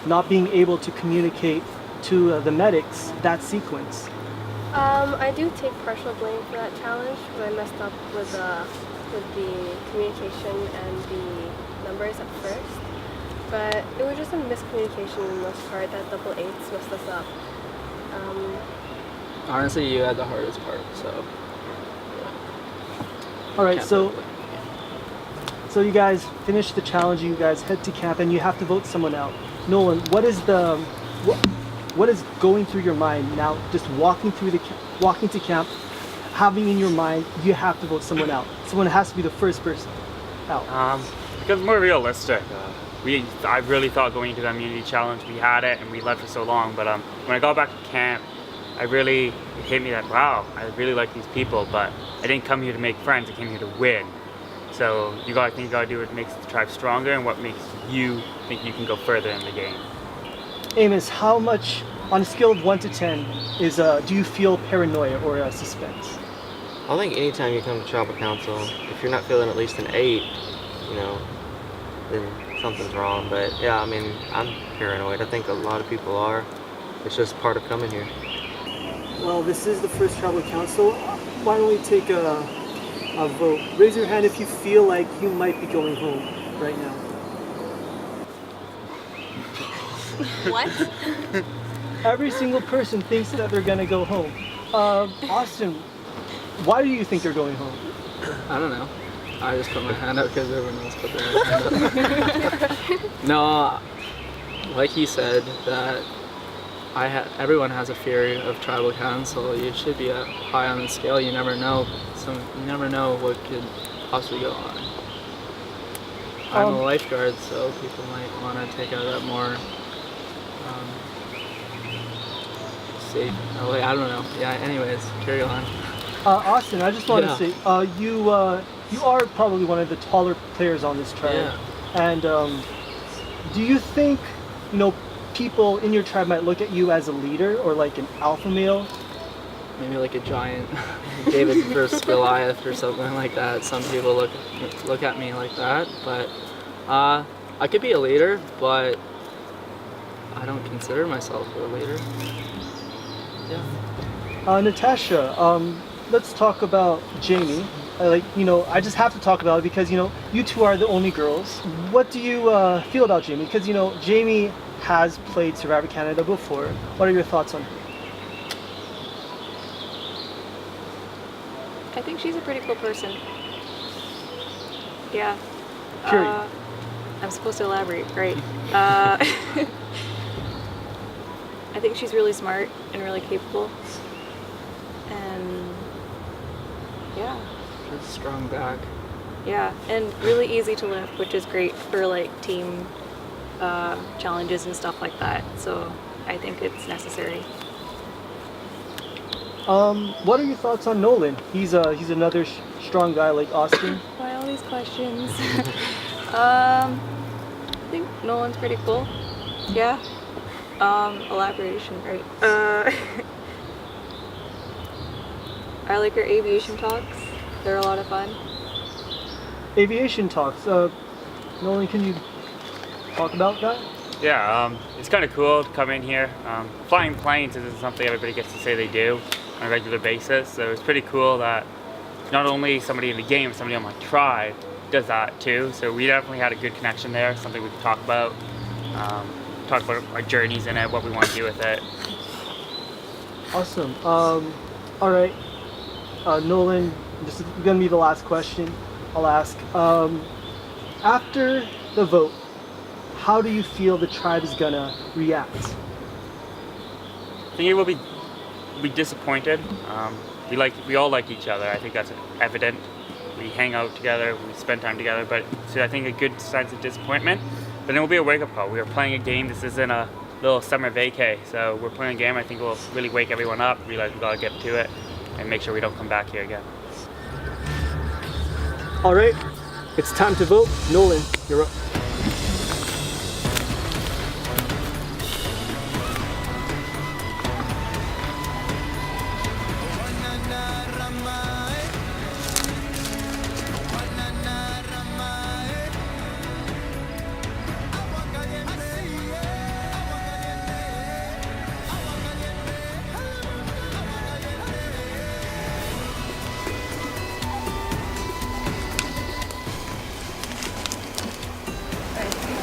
not being able to communicate to the medics that sequence? I do take partial blame for that challenge, but I messed up with the communication and the numbers at first. But it was just a miscommunication in the most part that double eights messed us up. Honestly, you had the hardest part, so. All right, so you guys finish the challenge. You guys head to camp, and you have to vote someone out. Nolan, what is going through your mind now? Just walking to camp, having in your mind you have to vote someone out. Someone has to be the first person out. Because more realistic. I really thought going into the immunity challenge we had it and we led for so long, but when I got back to camp, it hit me that wow, I really like these people, but I didn't come here to make friends. I came here to win. So you gotta think you gotta do what makes the tribe stronger and what makes you think you can go further in the game. Amos, how much, on a scale of 1 to 10, is do you feel paranoia or suspense? I think anytime you come to tribal council, if you're not feeling at least an 8, you know, then something's wrong. But yeah, I mean, I'm paranoid. I think a lot of people are. It's just part of coming here. Well, this is the first tribal council. Why don't we take a vote? Raise your hand if you feel like you might be going home right now. What? Every single person thinks that they're gonna go home. Austin, why do you think you're going home? I don't know. I just put my hand up because everyone else put their hand up. No, like he said, that everyone has a fear of tribal council. You should be high on the scale. You never know. You never know what could possibly go on. I'm a lifeguard, so people might want to take out that more safe. Oh, wait, I don't know. Yeah. Anyways, carry on. Austin, I just want to say, you are probably one of the taller players on this tribe. Yeah. And do you think, you know, people in your tribe might look at you as a leader or like an alpha male? Maybe like a giant David versus Goliath or something like that. Some people look at me like that, but I could be a leader, but I don't consider myself a leader. Yeah. Natasha, let's talk about Jamie. I just have to talk about it because, you know, you two are the only girls. What do you feel about Jamie? Because, you know, Jamie has played Survivor Canada before. What are your thoughts on her? I think she's a pretty cool person. Yeah. Period. I'm supposed to elaborate, right? I think she's really smart and really capable. And yeah. Just strong back. Yeah, and really easy to lift, which is great for like team challenges and stuff like that. So I think it's necessary. What are your thoughts on Nolan? He's another strong guy like Austin. Why all these questions? I think Nolan's pretty cool. Yeah. Elaboration, right? I like our aviation talks. They're a lot of fun. Aviation talks. Nolan, can you talk about that? Yeah, it's kind of cool to come in here. Flying planes isn't something everybody gets to say they do on a regular basis, so it's pretty cool that not only somebody in the game, somebody on my tribe does that too. So we definitely had a good connection there, something we could talk about our journeys in it, what we want to do with it. Awesome. All right, Nolan, this is gonna be the last question I'll ask. After the vote, how do you feel the tribe is gonna react? I think it will be disappointed. We all like each other. I think that's evident. We hang out together, we spend time together, but so I think a good sense of disappointment. But then it will be a wake-up call. We are playing a game. This isn't a little summer vacay, so we're playing a game. I think it will really wake everyone up, realize we gotta get to it, and make sure we don't come back here again. All right, it's time to vote. Nolan, you're up.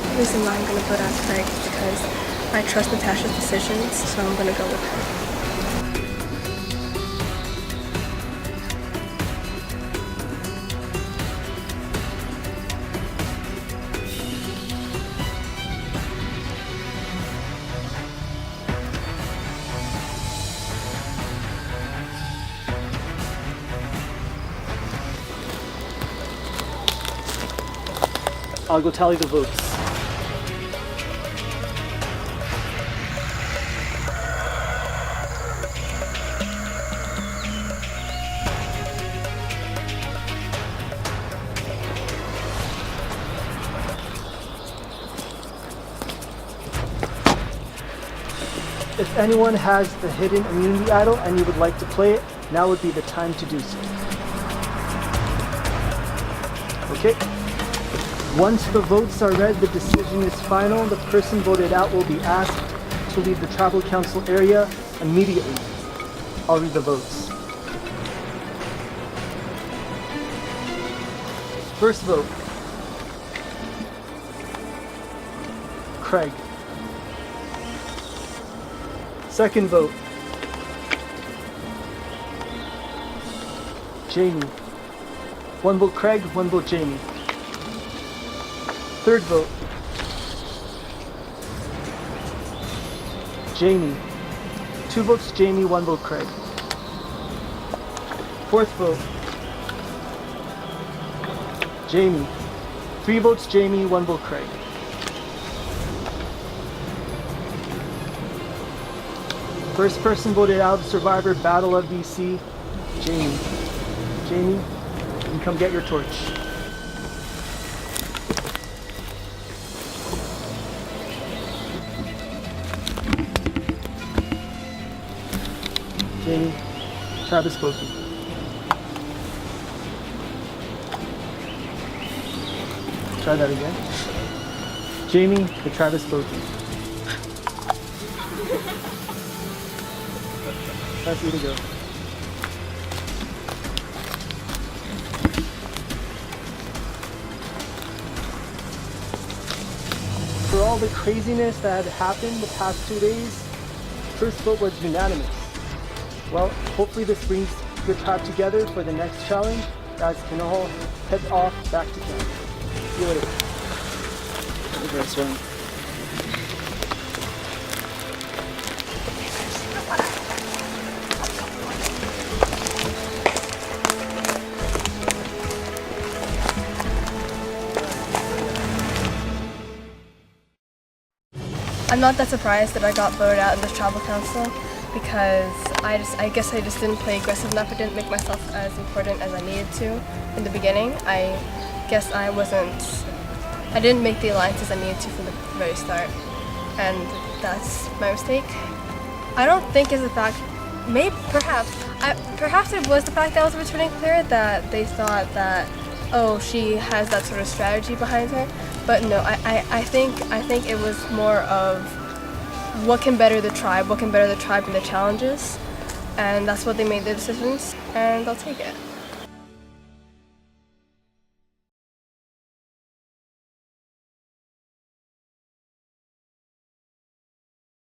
The reason why I'm going to vote out Craig is because I trust Natasha's decisions, so I'm going to go with her. I'll go tally the votes. If anyone has a hidden immunity idol and you would like to play it, now would be the time to do so. Okay. Once the votes are read, the decision is final. The person voted out will be asked to leave the tribal council area immediately. I'll read the votes. First vote, Craig. Second vote, Jamie. 1 vote Craig, 1 vote Jamie. Third vote, Jamie. 2 votes Jamie, 1 vote Craig. Fourth vote, Jamie. 3 votes Jamie, 1 vote Craig. First person voted out of Survivor Battle of BC, Jamie. Jamie, you can come get your torch. Jamie, Travis Bokey. Try that again. Jamie, the Travis Bokey. That's you to go. For all the craziness that had happened the past 2 days, first vote was unanimous. Well, hopefully this brings your tribe together for the next challenge. Guys can all head off back to camp. See you later. The first one. I'm not that surprised that I got voted out of this tribal council because I guess I just didn't play aggressive enough. I didn't make myself as important as I needed to in the beginning. I guess I didn't make the alliances I needed to from the very start, and that's my mistake. I don't think it's the fact, perhaps it was the fact that I was a returning player that they thought that, oh, she has that sort of strategy behind her. But no, I think it was more of what can better the tribe in the challenges, and that's what they made the decisions, and I'll take it.